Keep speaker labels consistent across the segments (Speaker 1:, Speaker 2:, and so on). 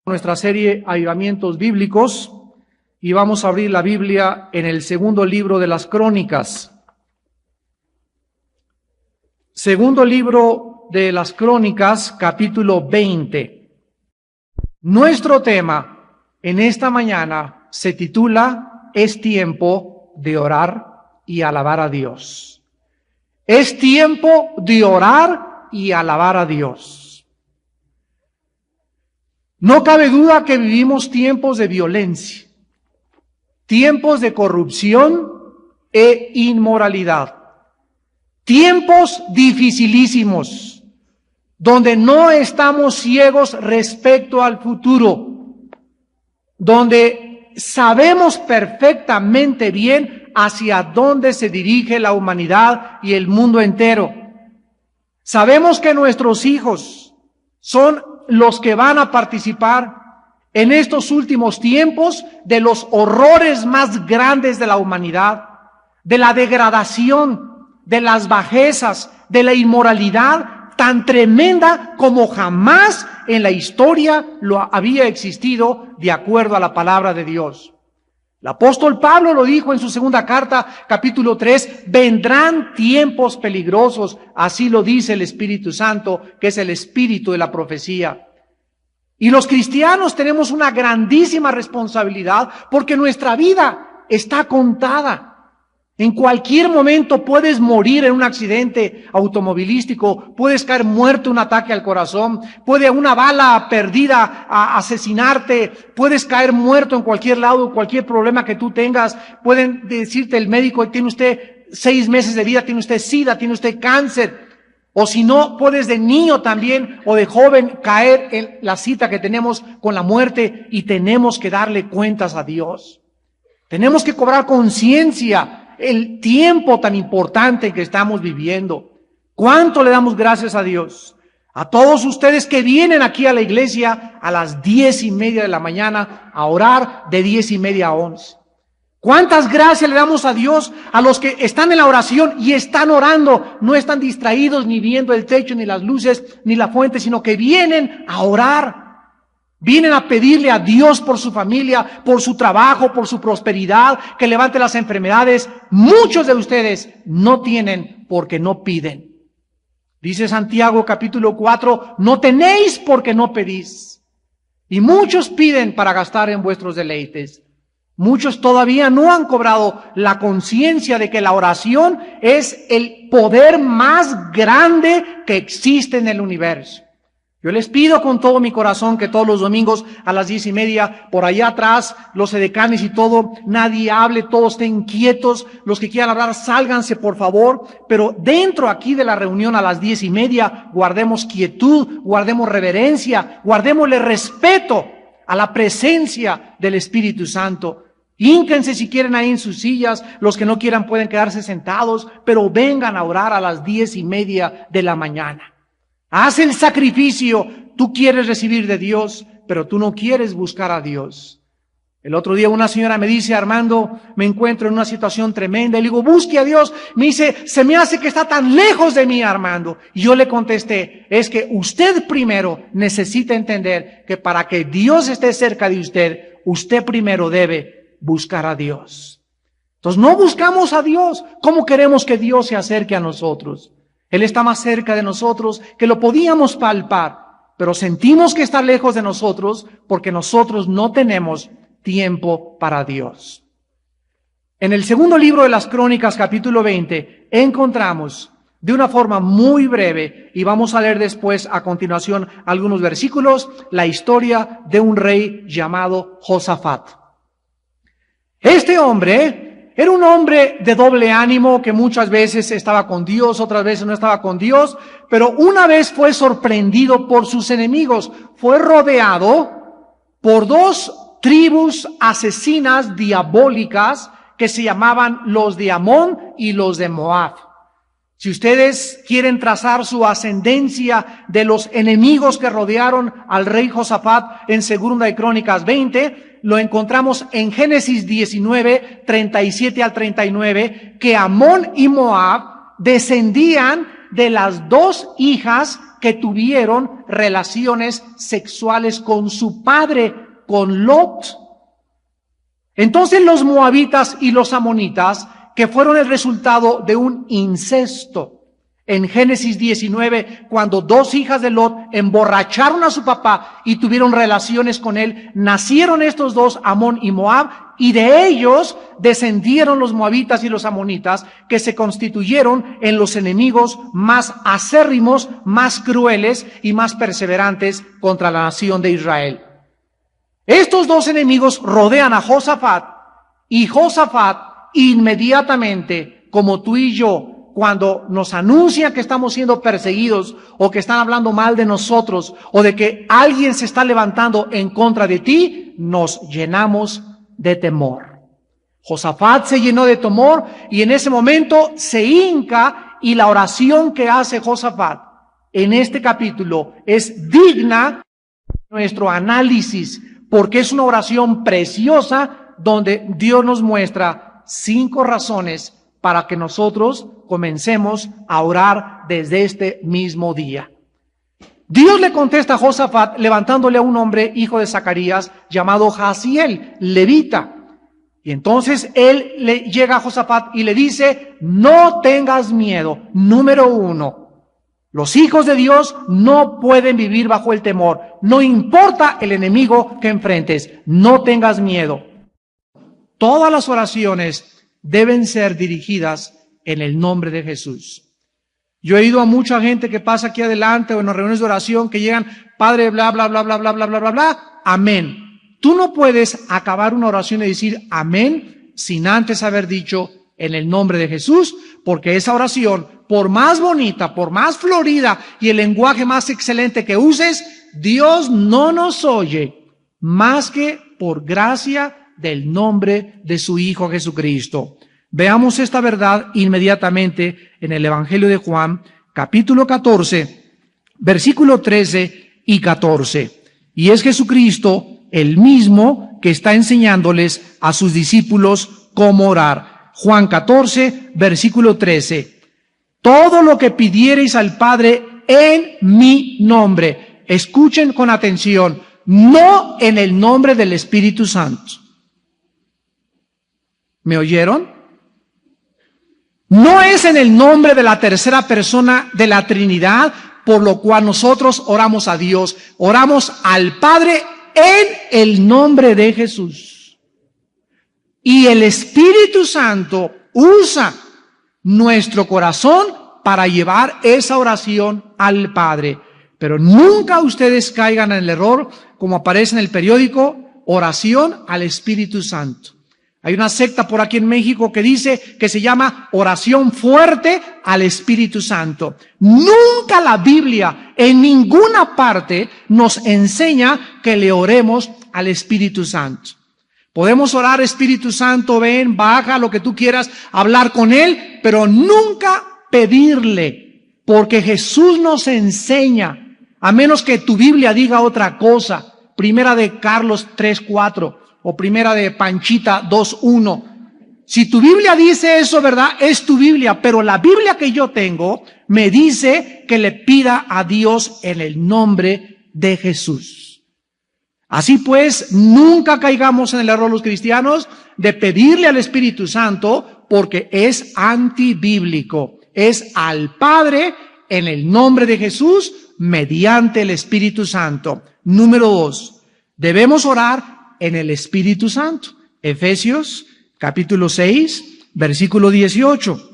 Speaker 1: Nuestra serie Avivamientos Bíblicos y vamos a abrir la Biblia en el segundo libro de las Crónicas. Segundo libro de las Crónicas, capítulo 20. Nuestro tema en esta mañana se titula Es tiempo de orar y alabar a Dios. Es tiempo de orar y alabar a Dios. No cabe duda que vivimos tiempos de violencia, tiempos de corrupción e inmoralidad, tiempos dificilísimos, donde no estamos ciegos respecto al futuro, donde sabemos perfectamente bien hacia dónde se dirige la humanidad y el mundo entero. Sabemos que nuestros hijos son los que van a participar en estos últimos tiempos de los horrores más grandes de la humanidad, de la degradación, de las bajezas, de la inmoralidad tan tremenda como jamás en la historia lo había existido de acuerdo a la palabra de Dios. El apóstol Pablo lo dijo en su segunda carta, capítulo 3, vendrán tiempos peligrosos, así lo dice el Espíritu Santo, que es el espíritu de la profecía. Y los cristianos tenemos una grandísima responsabilidad porque nuestra vida está contada. En cualquier momento puedes morir en un accidente automovilístico, puedes caer muerto en un ataque al corazón, puede una bala perdida asesinarte, puedes caer muerto en cualquier lado, cualquier problema que tú tengas. Pueden decirte el médico, tiene usted 6 meses de vida, tiene usted SIDA, tiene usted cáncer. O si no, puedes de niño también o de joven caer en la cita que tenemos con la muerte y tenemos que darle cuentas a Dios. Tenemos que cobrar conciencia el tiempo tan importante que estamos viviendo. ¿Cuánto le damos gracias a Dios? A todos ustedes que vienen aquí a la iglesia a las 10:30 de la mañana a orar de 10:30 a 11. ¿Cuántas gracias le damos a Dios a los que están en la oración y están orando? No están distraídos ni viendo el techo, ni las luces, ni la fuente, sino que vienen a orar. Vienen a pedirle a Dios por su familia, por su trabajo, por su prosperidad, que levante las enfermedades. Muchos de ustedes no tienen porque no piden. Dice Santiago capítulo 4, no tenéis porque no pedís. Y muchos piden para gastar en vuestros deleites. Muchos todavía no han cobrado la conciencia de que la oración es el poder más grande que existe en el universo. Yo les pido con todo mi corazón que todos los domingos a las 10:30, por allá atrás, los edecanes y todo, nadie hable, todos estén quietos. Los que quieran hablar, sálganse por favor. Pero dentro aquí de la reunión a las 10:30, guardemos quietud, guardemos reverencia, guardémosle respeto a la presencia del Espíritu Santo. Hínquense si quieren ahí en sus sillas, los que no quieran pueden quedarse sentados, pero vengan a orar a las 10:30 de la mañana. Haz el sacrificio, tú quieres recibir de Dios, pero tú no quieres buscar a Dios. El otro día una señora me dice, Armando, me encuentro en una situación tremenda, y le digo, busque a Dios. Me dice, se me hace que está tan lejos de mí, Armando. Y yo le contesté, es que usted primero necesita entender que para que Dios esté cerca de usted, usted primero debe buscar a Dios. Entonces no buscamos a Dios. ¿Cómo queremos que Dios se acerque a nosotros? Él está más cerca de nosotros que lo podíamos palpar, pero sentimos que está lejos de nosotros porque nosotros no tenemos tiempo para Dios. En el segundo libro de las Crónicas, capítulo 20, encontramos de una forma muy breve, y vamos a leer después a continuación algunos versículos, la historia de un rey llamado Josafat. Este hombre era un hombre de doble ánimo que muchas veces estaba con Dios, otras veces no estaba con Dios, pero una vez fue sorprendido por sus enemigos. Fue rodeado por 2 tribus asesinas diabólicas que se llamaban los de Amón y los de Moab. Si ustedes quieren trazar su ascendencia de los enemigos que rodearon al rey Josafat en Segunda de Crónicas 20, lo encontramos en Génesis 19, 37 al 39, que Amón y Moab descendían de las 2 hijas que tuvieron relaciones sexuales con su padre, con Lot. Entonces los moabitas y los amonitas, que fueron el resultado de un incesto. En Génesis 19, cuando dos hijas de Lot emborracharon a su papá y tuvieron relaciones con él, nacieron estos dos, Amón y Moab, y de ellos descendieron los moabitas y los amonitas, que se constituyeron en los enemigos más acérrimos, más crueles y más perseverantes contra la nación de Israel. Estos dos enemigos rodean a Josafat, y Josafat inmediatamente, como tú y yo, cuando nos anuncian que estamos siendo perseguidos o que están hablando mal de nosotros o de que alguien se está levantando en contra de ti, nos llenamos de temor. Josafat se llenó de temor y en ese momento se hinca, y la oración que hace Josafat en este capítulo es digna de nuestro análisis, porque es una oración preciosa donde Dios nos muestra 5 razones para que nosotros comencemos a orar desde este mismo día. Dios le contesta a Josafat levantándole a un hombre, hijo de Zacarías, llamado Jaziel, levita. Y entonces él le llega a Josafat y le dice: no tengas miedo. Número 1, los hijos de Dios no pueden vivir bajo el temor. No importa el enemigo que enfrentes, no tengas miedo. Todas las oraciones deben ser dirigidas en el nombre de Jesús. Yo he ido a mucha gente que pasa aquí adelante o en las reuniones de oración que llegan: Padre, bla, bla, bla, bla, bla, bla, bla, bla, bla, amén. Tú no puedes acabar una oración y decir amén sin antes haber dicho en el nombre de Jesús, porque esa oración, por más bonita, por más florida y el lenguaje más excelente que uses, Dios no nos oye más que por gracia del nombre de su Hijo Jesucristo. Veamos esta verdad inmediatamente en el Evangelio de Juan, capítulo 14, versículo 13 y 14. Y es Jesucristo el mismo que está enseñándoles a sus discípulos cómo orar. Juan 14, versículo 13. Todo lo que pidiereis al Padre en mi nombre, escuchen con atención, no en el nombre del Espíritu Santo. ¿Me oyeron? No es en el nombre de la tercera persona de la Trinidad, por lo cual nosotros oramos a Dios. Oramos al Padre en el nombre de Jesús. Y el Espíritu Santo usa nuestro corazón para llevar esa oración al Padre. Pero nunca ustedes caigan en el error, como aparece en el periódico, oración al Espíritu Santo. Hay una secta por aquí en México que dice que se llama oración fuerte al Espíritu Santo. Nunca la Biblia en ninguna parte nos enseña que le oremos al Espíritu Santo. Podemos orar: Espíritu Santo, ven, baja, lo que tú quieras, hablar con Él, pero nunca pedirle, porque Jesús nos enseña, a menos que tu Biblia diga otra cosa. Primera de Carlos 3:4. O primera de Panchita 2:1. Si tu Biblia dice eso, ¿verdad? Es tu Biblia, pero la Biblia que yo tengo me dice que le pida a Dios en el nombre de Jesús. Así pues, nunca caigamos en el error los cristianos de pedirle al Espíritu Santo, porque es antibíblico. Es al Padre en el nombre de Jesús mediante el Espíritu Santo. Número 2, debemos orar en el Espíritu Santo. Efesios capítulo 6, versículo 18.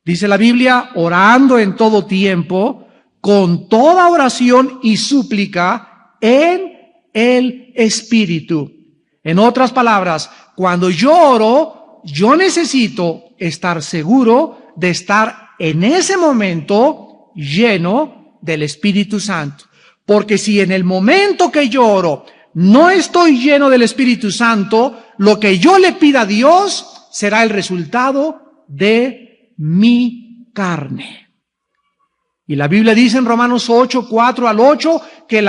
Speaker 1: Dice la Biblia: orando en todo tiempo, con toda oración y súplica en el Espíritu. En otras palabras, cuando yo oro, yo necesito estar seguro de estar en ese momento lleno del Espíritu Santo. Porque si en el momento que yo oro no estoy lleno del Espíritu Santo, lo que yo le pida a Dios será el resultado de mi carne. Y la Biblia dice en Romanos 8, 4 al 8, que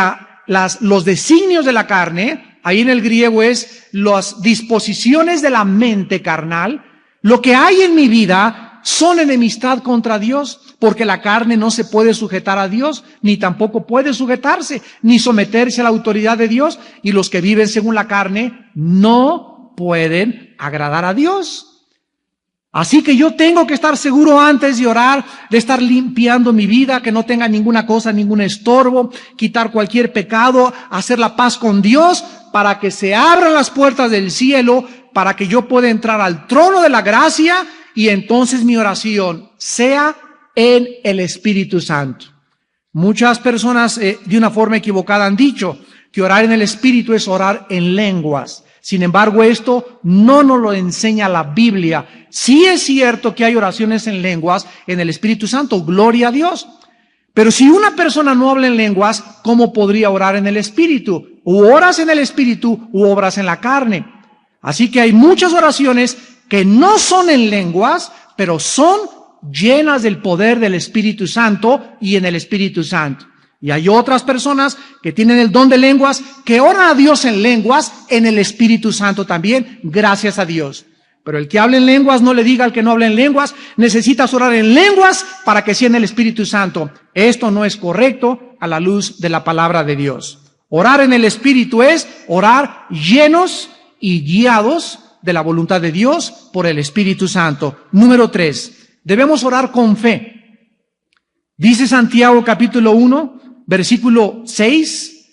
Speaker 1: los designios de la carne, ahí en el griego es las disposiciones de la mente carnal, lo que hay en mi vida son enemistad contra Dios, porque la carne no se puede sujetar a Dios, ni tampoco puede sujetarse, ni someterse a la autoridad de Dios, y los que viven según la carne no pueden agradar a Dios. Así que yo tengo que estar seguro antes de orar, de estar limpiando mi vida, que no tenga ninguna cosa, ningún estorbo, quitar cualquier pecado, hacer la paz con Dios, para que se abran las puertas del cielo, para que yo pueda entrar al trono de la gracia, y entonces mi oración sea en el Espíritu Santo. Muchas personas de una forma equivocada han dicho que orar en el Espíritu es orar en lenguas. Sin embargo, esto no nos lo enseña la Biblia. Sí es cierto que hay oraciones en lenguas en el Espíritu Santo, gloria a Dios. Pero si una persona no habla en lenguas, ¿cómo podría orar en el Espíritu? U oras en el Espíritu u obras en la carne. Así que hay muchas oraciones que no son en lenguas, pero son llenas del poder del Espíritu Santo y en el Espíritu Santo. Y hay otras personas que tienen el don de lenguas, que oran a Dios en lenguas, en el Espíritu Santo también, gracias a Dios. Pero el que habla en lenguas, no le diga al que no habla en lenguas, necesitas orar en lenguas para que sea en el Espíritu Santo. Esto no es correcto a la luz de la palabra de Dios. Orar en el Espíritu es orar llenos y guiados de la voluntad de Dios por el Espíritu Santo. Número 3, debemos orar con fe. Dice Santiago capítulo 1, versículo 6,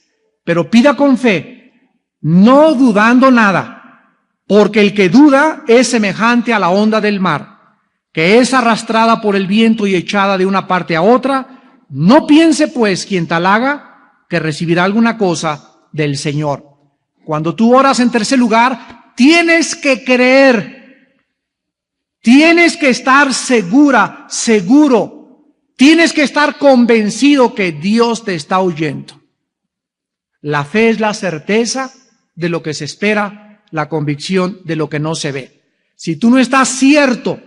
Speaker 1: pero pida con fe, no dudando nada, porque el que duda es semejante a la onda del mar, que es arrastrada por el viento y echada de una parte a otra. No piense pues quien tal haga que recibirá alguna cosa del Señor. Cuando tú oras, en tercer lugar, tienes que creer, tienes que estar seguro, tienes que estar convencido que Dios te está oyendo. La fe es la certeza de lo que se espera, la convicción de lo que no se ve. Si tú no estás cierta,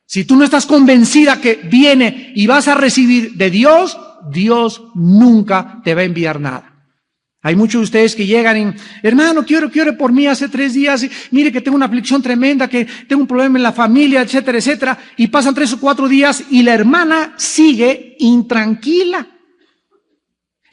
Speaker 1: si tú no estás convencida que viene y vas a recibir de Dios, Dios nunca te va a enviar nada. Hay muchos de ustedes que llegan y, hermano, quiero que ore por mí hace 3 días, y mire que tengo una aflicción tremenda, que tengo un problema en la familia, etcétera, etcétera, y pasan 3 o 4 días y la hermana sigue intranquila.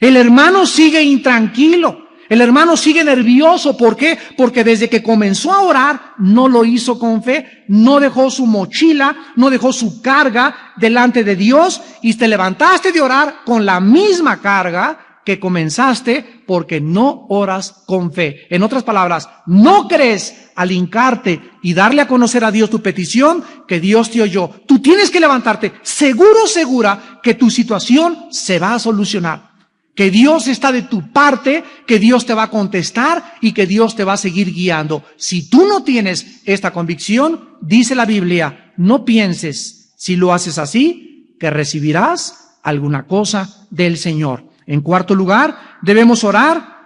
Speaker 1: El hermano sigue intranquilo, el hermano sigue nervioso. ¿Por qué? Porque desde que comenzó a orar, no lo hizo con fe, no dejó su mochila, no dejó su carga delante de Dios, y te levantaste de orar con la misma carga que comenzaste, porque no oras con fe. En otras palabras, no crees al hincarte y darle a conocer a Dios tu petición, que Dios te oyó. Tú tienes que levantarte segura que tu situación se va a solucionar, que Dios está de tu parte, que Dios te va a contestar y que Dios te va a seguir guiando. Si tú no tienes esta convicción, dice la Biblia, no pienses, si lo haces así, que recibirás alguna cosa del Señor. En cuarto lugar, debemos orar,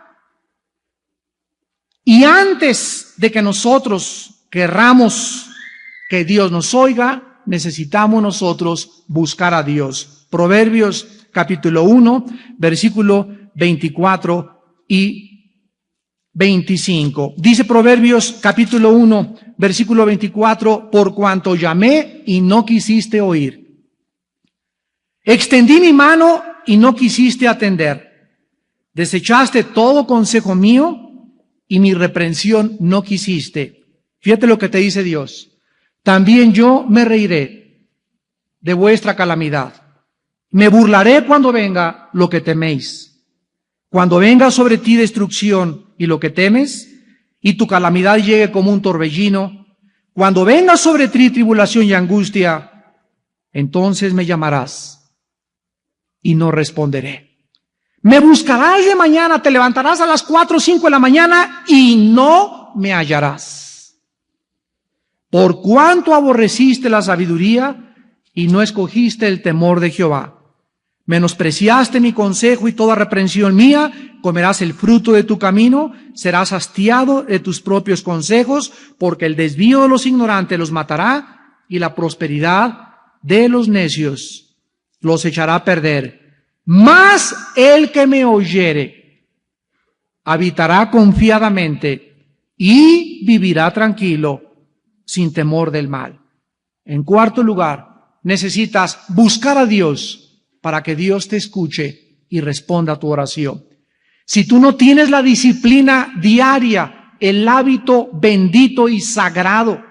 Speaker 1: y antes de que nosotros querramos que Dios nos oiga, necesitamos nosotros buscar a Dios. Proverbios capítulo 1, versículo 24 y 25. Dice Proverbios capítulo 1, versículo 24, por cuanto llamé y no quisiste oír. Extendí mi mano y no quisiste atender. Desechaste todo consejo mío y mi reprensión no quisiste. Fíjate lo que te dice Dios. También yo me reiré de vuestra calamidad. Me burlaré cuando venga lo que teméis. Cuando venga sobre ti destrucción y lo que temes, y tu calamidad llegue como un torbellino, cuando venga sobre ti tribulación y angustia, entonces me llamarás y no responderé. Me buscarás de mañana, te levantarás a las 4 o 5 de la mañana y no me hallarás. Por cuanto aborreciste la sabiduría y no escogiste el temor de Jehová. Menospreciaste mi consejo y toda reprensión mía, comerás el fruto de tu camino, serás hastiado de tus propios consejos, porque el desvío de los ignorantes los matará y la prosperidad de los necios los echará a perder. Mas el que me oyere habitará confiadamente y vivirá tranquilo sin temor del mal. En cuarto lugar, necesitas buscar a Dios para que Dios te escuche y responda a tu oración. Si tú no tienes la disciplina diaria, el hábito bendito y sagrado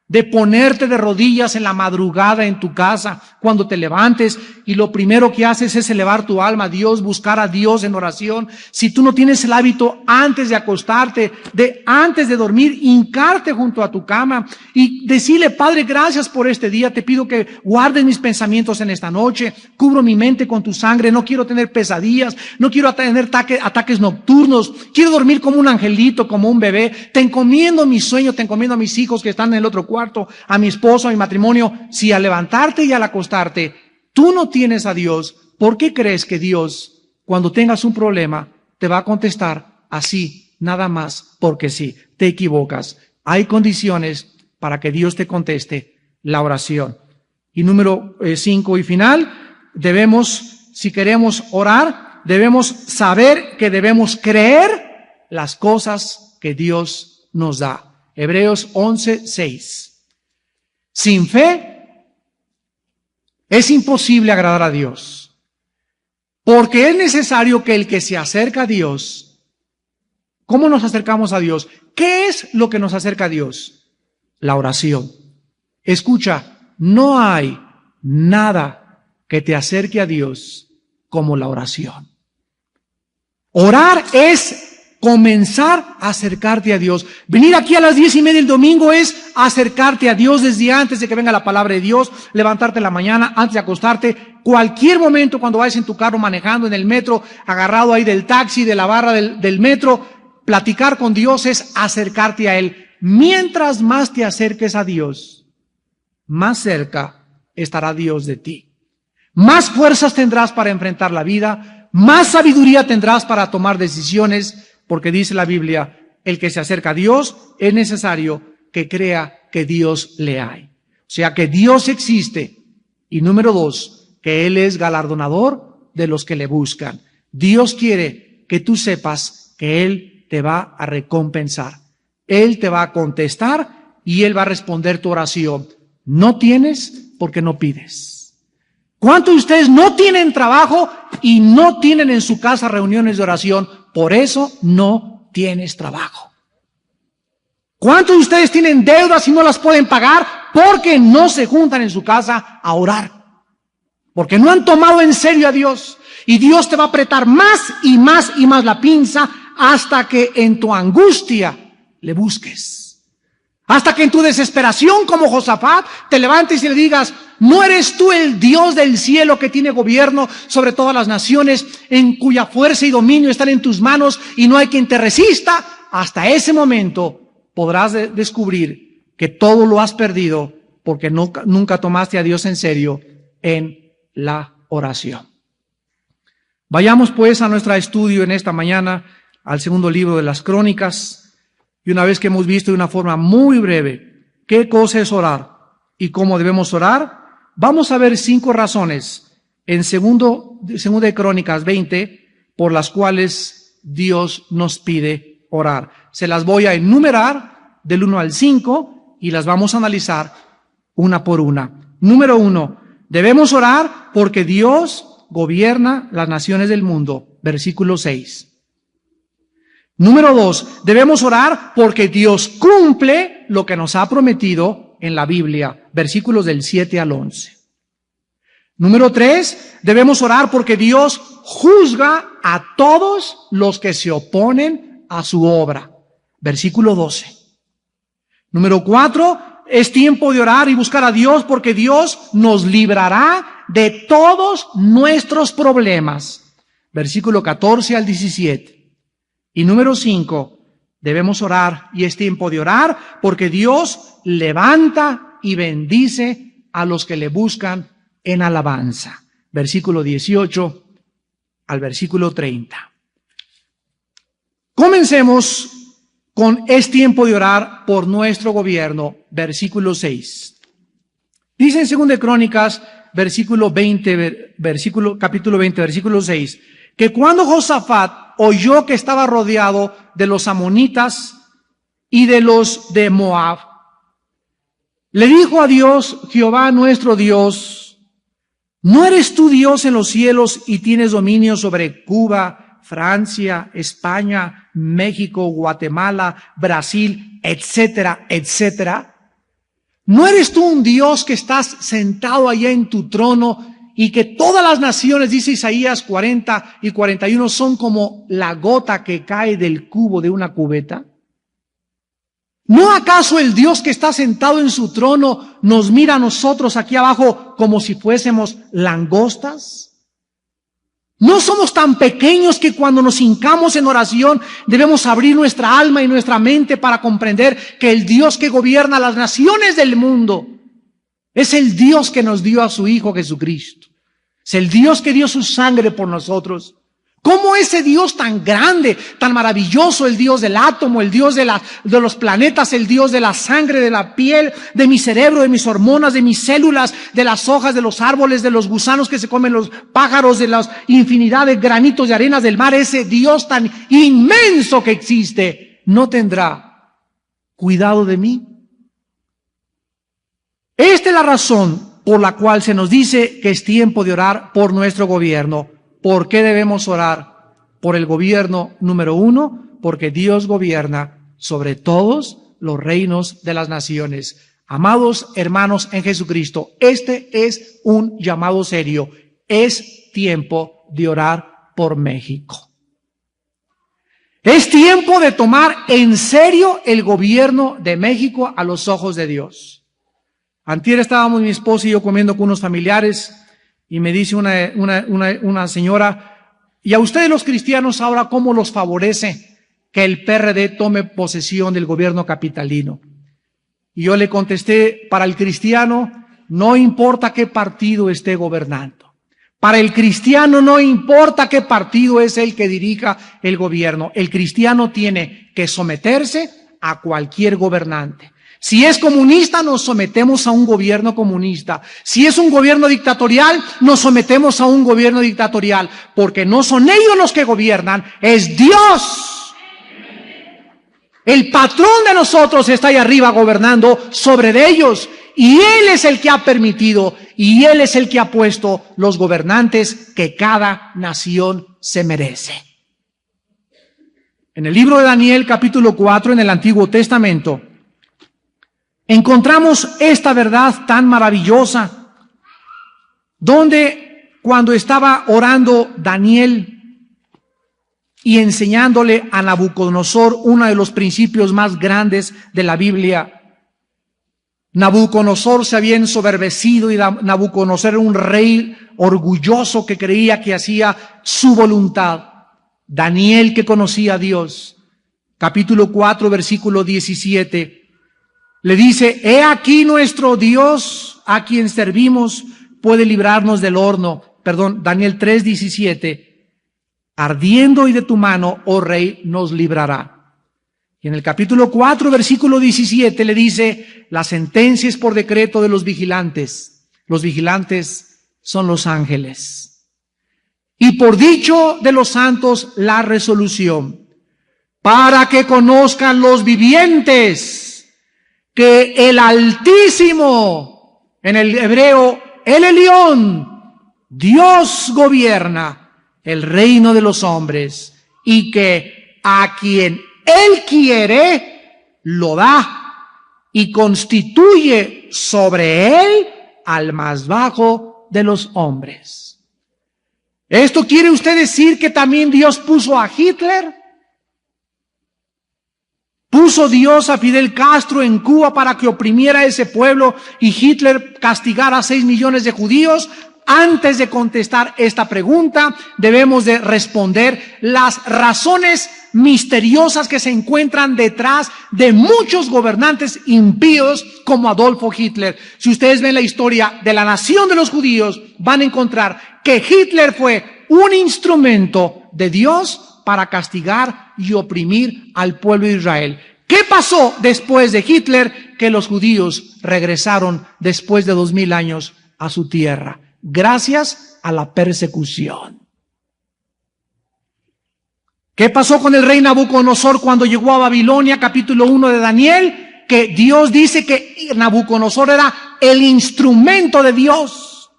Speaker 1: de ponerte de rodillas en la madrugada en tu casa, cuando te levantes y lo primero que haces es elevar tu alma a Dios, buscar a Dios en oración. Si tú no tienes el hábito antes de acostarte, antes de dormir, hincarte junto a tu cama y decirle: Padre, gracias por este día, te pido que guardes mis pensamientos en esta noche, cubro mi mente con tu sangre, no quiero tener pesadillas, no quiero tener ataques nocturnos, quiero dormir como un angelito, como un bebé, te encomiendo mis sueños, te encomiendo a mis hijos que están en el otro cuarto, a mi esposo, a mi matrimonio. Si al levantarte y al acostarte tú no tienes a Dios, ¿por qué crees que Dios, cuando tengas un problema, te va a contestar así, nada más porque sí? Te equivocas. Hay condiciones para que Dios te conteste la oración. Y número 5 y final, si queremos orar, debemos saber que debemos creer las cosas que Dios nos da. Hebreos 11:6. Sin fe es imposible agradar a Dios, porque es necesario que el que se acerca a Dios. ¿Cómo nos acercamos a Dios? ¿Qué es lo que nos acerca a Dios? La oración. Escucha, no hay nada que te acerque a Dios como la oración. Orar es comenzar a acercarte a Dios. Venir aquí a las 10:30 el domingo es acercarte a Dios desde antes de que venga la palabra de Dios, levantarte en la mañana, antes de acostarte, cualquier momento cuando vayas en tu carro manejando, en el metro, agarrado ahí del taxi, de la barra del metro, platicar con Dios es acercarte a Él. Mientras más te acerques a Dios, más cerca estará Dios de ti. Más fuerzas tendrás para enfrentar la vida, más sabiduría tendrás para tomar decisiones, porque dice la Biblia, el que se acerca a Dios es necesario que crea que Dios le hay. O sea, que Dios existe. Y número 2, que Él es galardonador de los que le buscan. Dios quiere que tú sepas que Él te va a recompensar. Él te va a contestar y Él va a responder tu oración. No tienes porque no pides. ¿Cuántos de ustedes no tienen trabajo y no tienen en su casa reuniones de oración? Por eso no tienes trabajo. ¿Cuántos de ustedes tienen deudas y no las pueden pagar? Porque no se juntan en su casa a orar. Porque no han tomado en serio a Dios. Y Dios te va a apretar más y más y más la pinza hasta que en tu angustia le busques. Hasta que en tu desesperación, como Josafat, te levantes y le digas: ¿no eres tú el Dios del cielo que tiene gobierno sobre todas las naciones, en cuya fuerza y dominio están en tus manos y no hay quien te resista? Hasta ese momento podrás descubrir que todo lo has perdido porque nunca tomaste a Dios en serio en la oración. Vayamos pues a nuestro estudio en esta mañana, al segundo libro de las Crónicas. Y una vez que hemos visto de una forma muy breve qué cosa es orar y cómo debemos orar, vamos a ver 5 razones en segundo de Crónicas 20 por las cuales Dios nos pide orar. Se las voy a enumerar del 1 al 5 y las vamos a analizar una por una. Número 1, debemos orar porque Dios gobierna las naciones del mundo. Versículo 6. Número 2, debemos orar porque Dios cumple lo que nos ha prometido en la Biblia, versículos del 7 al 11. Número 3, debemos orar porque Dios juzga a todos los que se oponen a su obra, versículo 12. Número 4, es tiempo de orar y buscar a Dios porque Dios nos librará de todos nuestros problemas, versículo 14 al 17. Y número 5, debemos orar y es tiempo de orar porque Dios levanta y bendice a los que le buscan en alabanza. Versículo 18 al versículo 30. Comencemos con es tiempo de orar por nuestro gobierno. Versículo 6. Dice en 2 de Crónicas, capítulo 20, versículo 6, que cuando Josafat oyó que estaba rodeado de los amonitas y de los de Moab, Le dijo a Dios, Jehová nuestro Dios: ¿no eres tú Dios en los cielos y tienes dominio sobre Cuba, Francia, España, México, Guatemala, Brasil, etcétera, etcétera? ¿No eres tú un Dios que estás sentado allá en tu trono y que todas las naciones, dice Isaías 40 y 41, son como la gota que cae del cubo de una cubeta? ¿No acaso el Dios que está sentado en su trono nos mira a nosotros aquí abajo como si fuésemos langostas? ¿No somos tan pequeños que cuando nos hincamos en oración debemos abrir nuestra alma y nuestra mente para comprender que el Dios que gobierna las naciones del mundo es el Dios que nos dio a su Hijo Jesucristo? Es el Dios que dio su sangre por nosotros. ¿Cómo ese Dios tan grande, tan maravilloso, el Dios del átomo, el Dios de los planetas, el Dios de la sangre, de la piel, de mi cerebro, de mis hormonas, de mis células, de las hojas, de los árboles, de los gusanos que se comen los pájaros, de la infinidad de granitos de arenas del mar, ese Dios tan inmenso que existe, no tendrá cuidado de mí? Esta es la razón por la cual se nos dice que es tiempo de orar por nuestro gobierno. ¿Por qué debemos orar por el gobierno? Número uno, porque Dios gobierna sobre todos los reinos de las naciones. Amados hermanos en Jesucristo, este es un llamado serio. Es tiempo de orar por México. Es tiempo de tomar en serio el gobierno de México a los ojos de Dios. Antier estábamos mi esposa y yo comiendo con unos familiares y me dice una señora: ¿y a ustedes los cristianos ahora cómo los favorece que el PRD tome posesión del gobierno capitalino? Y yo le contesté: para el cristiano no importa qué partido esté gobernando. Para el cristiano no importa qué partido es el que dirija el gobierno. El cristiano tiene que someterse a cualquier gobernante. Si es comunista, nos sometemos a un gobierno comunista. Si es un gobierno dictatorial, nos sometemos a un gobierno dictatorial. Porque no son ellos los que gobiernan, es Dios. El patrón de nosotros está ahí arriba gobernando sobre de ellos. Y Él es el que ha permitido y Él es el que ha puesto los gobernantes que cada nación se merece. En el libro de Daniel, capítulo 4, en el Antiguo Testamento, encontramos esta verdad tan maravillosa, donde cuando estaba orando Daniel y enseñándole a Nabucodonosor uno de los principios más grandes de la Biblia, Nabucodonosor se había ensoberbecido y Nabucodonosor era un rey orgulloso que creía que hacía su voluntad. Daniel, que conocía a Dios, capítulo 4, versículo 17, le dice: he aquí nuestro Dios a quien servimos puede librarnos del horno. Daniel 3:17, ardiendo y de tu mano, oh rey, nos librará. Y en el capítulo 4, versículo 17 le dice: la sentencia es por decreto de los vigilantes. Los vigilantes son los ángeles. Y por dicho de los santos la resolución, para que conozcan los vivientes que el Altísimo, en el hebreo el Elión, Dios gobierna el reino de los hombres y que a quien Él quiere lo da y constituye sobre Él al más bajo de los hombres. ¿Esto quiere usted decir que también Dios puso a Hitler? ¿Puso Dios a Fidel Castro en Cuba para que oprimiera a ese pueblo y Hitler castigara a 6 millones de judíos? Antes de contestar esta pregunta, debemos de responder las razones misteriosas que se encuentran detrás de muchos gobernantes impíos como Adolfo Hitler. Si ustedes ven la historia de la nación de los judíos, van a encontrar que Hitler fue un instrumento de Dios para castigar y oprimir al pueblo de Israel. ¿Qué pasó después de Hitler? Que los judíos regresaron después de 2000 años a su tierra, gracias a la persecución. ¿Qué pasó con el rey Nabucodonosor cuando llegó a Babilonia? Capítulo 1 de Daniel. que Dios dice que Nabucodonosor era el instrumento de Dios.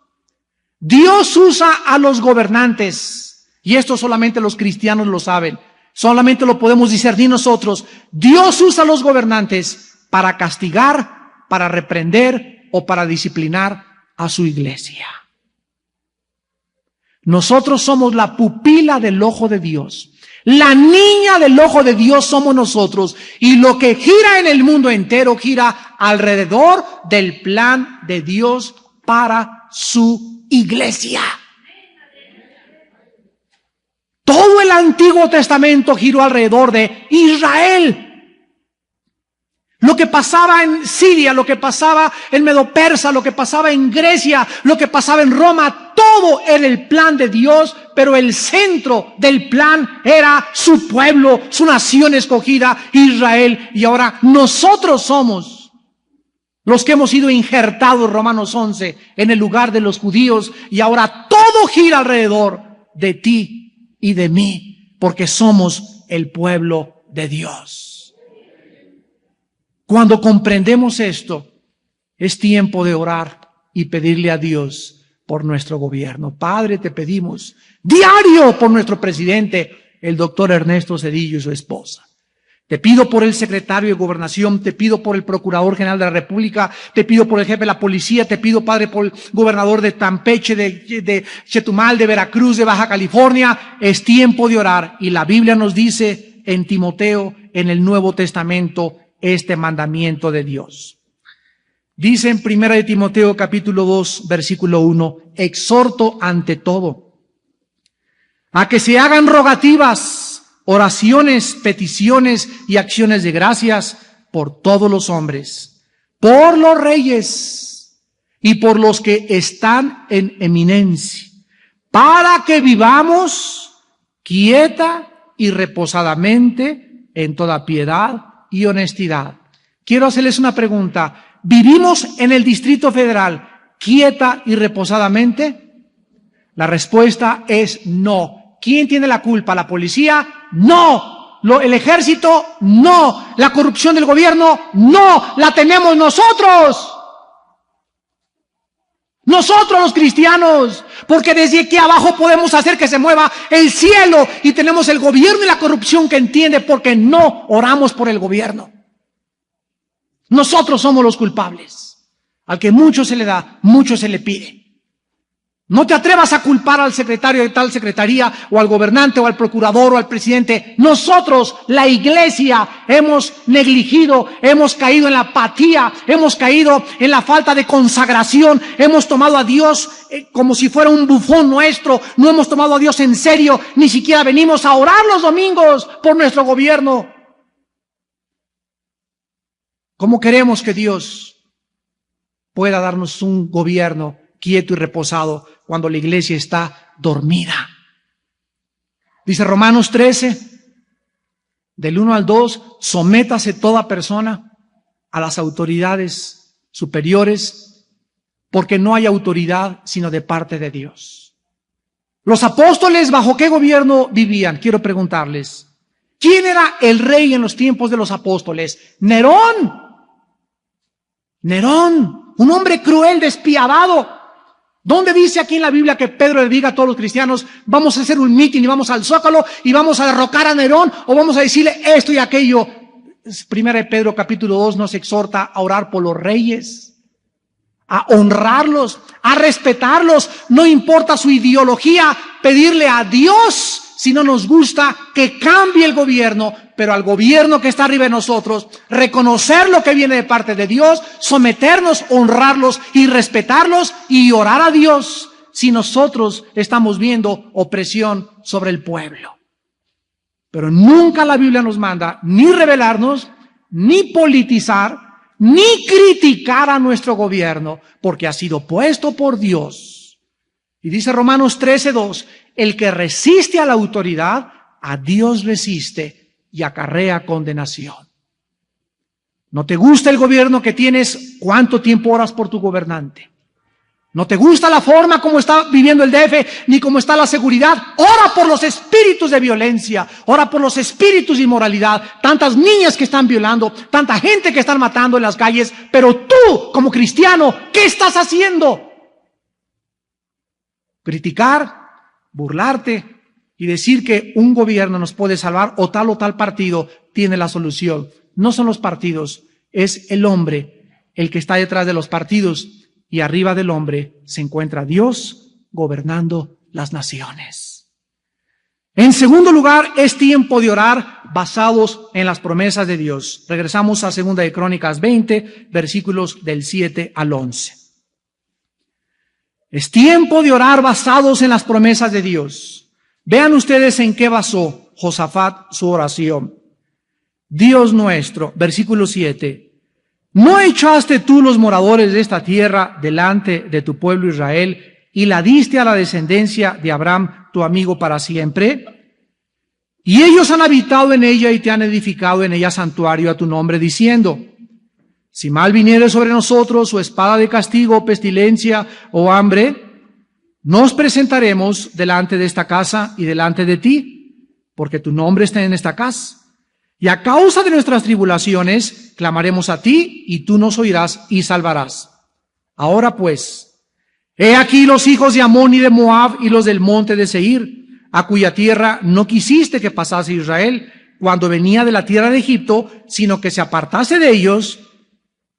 Speaker 1: Dios usa a los gobernantes, y esto solamente los cristianos lo saben, solamente lo podemos discernir nosotros. Dios usa a los gobernantes para castigar, para reprender o para disciplinar a su iglesia. Nosotros somos la pupila del ojo de Dios. La niña del ojo de Dios somos nosotros, y lo que gira en el mundo entero gira alrededor del plan de Dios para su iglesia. Todo el Antiguo Testamento giró alrededor de Israel. Lo que pasaba en Siria, lo que pasaba en Medo-Persa, lo que pasaba en Grecia, lo que pasaba en Roma, todo era el plan de Dios, pero el centro del plan era su pueblo, su nación escogida, Israel. Y ahora nosotros somos los que hemos sido injertados, Romanos 11, en el lugar de los judíos, y ahora todo gira alrededor de ti y de mí, porque somos el pueblo de Dios. Cuando comprendemos esto, es tiempo de orar y pedirle a Dios por nuestro gobierno. Padre, te pedimos diario por nuestro presidente, el doctor Ernesto Zedillo y su esposa. Te pido por el secretario de Gobernación, te pido por el Procurador General de la República, te pido por el jefe de la policía, te pido, Padre, por el gobernador de Campeche, de Chetumal, de Veracruz, de Baja California. Es tiempo de orar, y la Biblia nos dice en Timoteo, en el Nuevo Testamento, este mandamiento de Dios. Dice en 1 de Timoteo capítulo 2 versículo 1, exhorto ante todo a que se hagan rogativas, oraciones, peticiones y acciones de gracias por todos los hombres, por los reyes y por los que están en eminencia, para que vivamos quieta y reposadamente en toda piedad y honestidad. Quiero hacerles una pregunta. ¿Vivimos en el Distrito Federal quieta y reposadamente? La respuesta es no. ¿Quién tiene la culpa? ¿La policía? No. ¿El ejército? No. ¿La corrupción del gobierno? No. La tenemos nosotros. Nosotros los cristianos, porque desde aquí abajo podemos hacer que se mueva el cielo, y tenemos el gobierno y la corrupción que entiende, porque no oramos por el gobierno. Nosotros somos los culpables. Al que mucho se le da, mucho se le pide. No te atrevas a culpar al secretario de tal secretaría, o al gobernante, o al procurador, o al presidente. Nosotros, la iglesia, hemos negligido, hemos caído en la apatía, hemos caído en la falta de consagración, hemos tomado a Dios como si fuera un bufón nuestro, no hemos tomado a Dios en serio, ni siquiera venimos a orar los domingos por nuestro gobierno. ¿Cómo queremos que Dios pueda darnos un gobierno quieto y reposado cuando la iglesia está dormida? Dice Romanos 13, del 1 al 2, sométase toda persona a las autoridades superiores, porque no hay autoridad sino de parte de Dios. Los apóstoles, ¿bajo qué gobierno vivían? Quiero preguntarles. ¿Quién era el rey en los tiempos de los apóstoles? Nerón. Nerón, un hombre cruel, despiadado. ¿Dónde dice aquí en la Biblia que Pedro le diga a todos los cristianos, vamos a hacer un mitin y vamos al Zócalo y vamos a derrocar a Nerón, o vamos a decirle esto y aquello? Primera de Pedro capítulo 2 nos exhorta a orar por los reyes, a honrarlos, a respetarlos, no importa su ideología, pedirle a Dios, si no nos gusta, que cambie el gobierno, pero al gobierno que está arriba de nosotros, reconocer lo que viene de parte de Dios, someternos, honrarlos y respetarlos, y orar a Dios si nosotros estamos viendo opresión sobre el pueblo. Pero nunca la Biblia nos manda ni rebelarnos, ni politizar, ni criticar a nuestro gobierno, porque ha sido puesto por Dios. Y dice Romanos 13:2, el que resiste a la autoridad, a Dios resiste y acarrea condenación. ¿No te gusta el gobierno que tienes? ¿Cuánto tiempo oras por tu gobernante? No te gusta la forma como está viviendo el DF, ni cómo está la seguridad. Ora por los espíritus de violencia, ora por los espíritus de inmoralidad. Tantas niñas que están violando, tanta gente que están matando en las calles. Pero tú, como cristiano, ¿qué estás haciendo? Criticar, burlarte y decir que un gobierno nos puede salvar o tal partido tiene la solución. No son los partidos, es el hombre el que está detrás de los partidos. Y arriba del hombre se encuentra Dios gobernando las naciones. En segundo lugar, es tiempo de orar basados en las promesas de Dios. Regresamos a 2 de Crónicas 20, versículos del 7 al 11. Es tiempo de orar basados en las promesas de Dios. Vean ustedes en qué basó Josafat su oración. Dios nuestro, versículo 7. ¿No echaste tú los moradores de esta tierra delante de tu pueblo Israel y la diste a la descendencia de Abraham, tu amigo, para siempre? Y ellos han habitado en ella y te han edificado en ella santuario a tu nombre, diciendo: si mal viniere sobre nosotros, o espada de castigo, o pestilencia, o hambre, nos presentaremos delante de esta casa y delante de ti, porque tu nombre está en esta casa. Y a causa de nuestras tribulaciones, clamaremos a ti, y tú nos oirás y salvarás. Ahora pues, he aquí los hijos de Amón y de Moab y los del monte de Seir, a cuya tierra no quisiste que pasase Israel cuando venía de la tierra de Egipto, sino que se apartase de ellos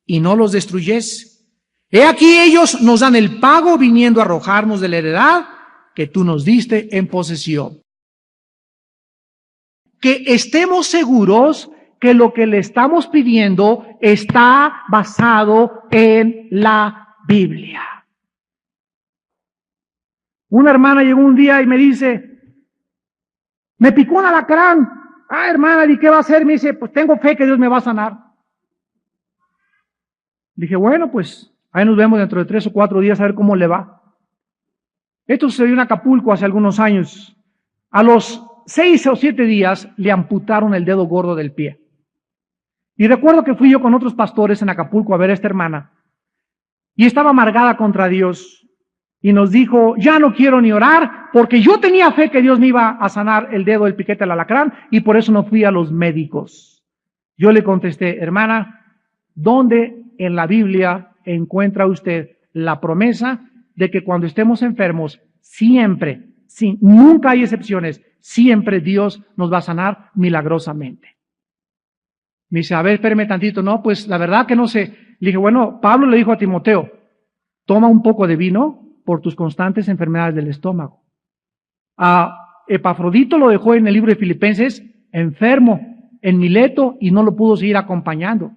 Speaker 1: y no los destruyese. He aquí ellos nos dan el pago viniendo a arrojarnos de la heredad que tú nos diste en posesión. Que estemos seguros que lo que le estamos pidiendo está basado en la Biblia. Una hermana llegó un día y me dice: me picó un alacrán. Ah, hermana, ¿y qué va a hacer? Me dice: pues tengo fe que Dios me va a sanar. Dije: bueno, pues ahí nos vemos dentro de 3 o 4 días a ver cómo le va. Esto sucedió en Acapulco hace algunos años. A los 6 o 7 días le amputaron el dedo gordo del pie. Y recuerdo que fui yo con otros pastores en Acapulco a ver a esta hermana. Y estaba amargada contra Dios. Y nos dijo: ya no quiero ni orar, porque yo tenía fe que Dios me iba a sanar el dedo del piquete del alacrán, y por eso no fui a los médicos. Yo le contesté: hermana, ¿dónde en la Biblia encuentra usted la promesa de que cuando estemos enfermos, siempre, nunca hay excepciones, siempre Dios nos va a sanar milagrosamente? Me dice: a ver, espérame tantito. No, pues la verdad que no sé. Le dije: bueno, Pablo le dijo a Timoteo: toma un poco de vino por tus constantes enfermedades del estómago. A Epafrodito lo dejó en el libro de Filipenses enfermo, en Mileto, y no lo pudo seguir acompañando.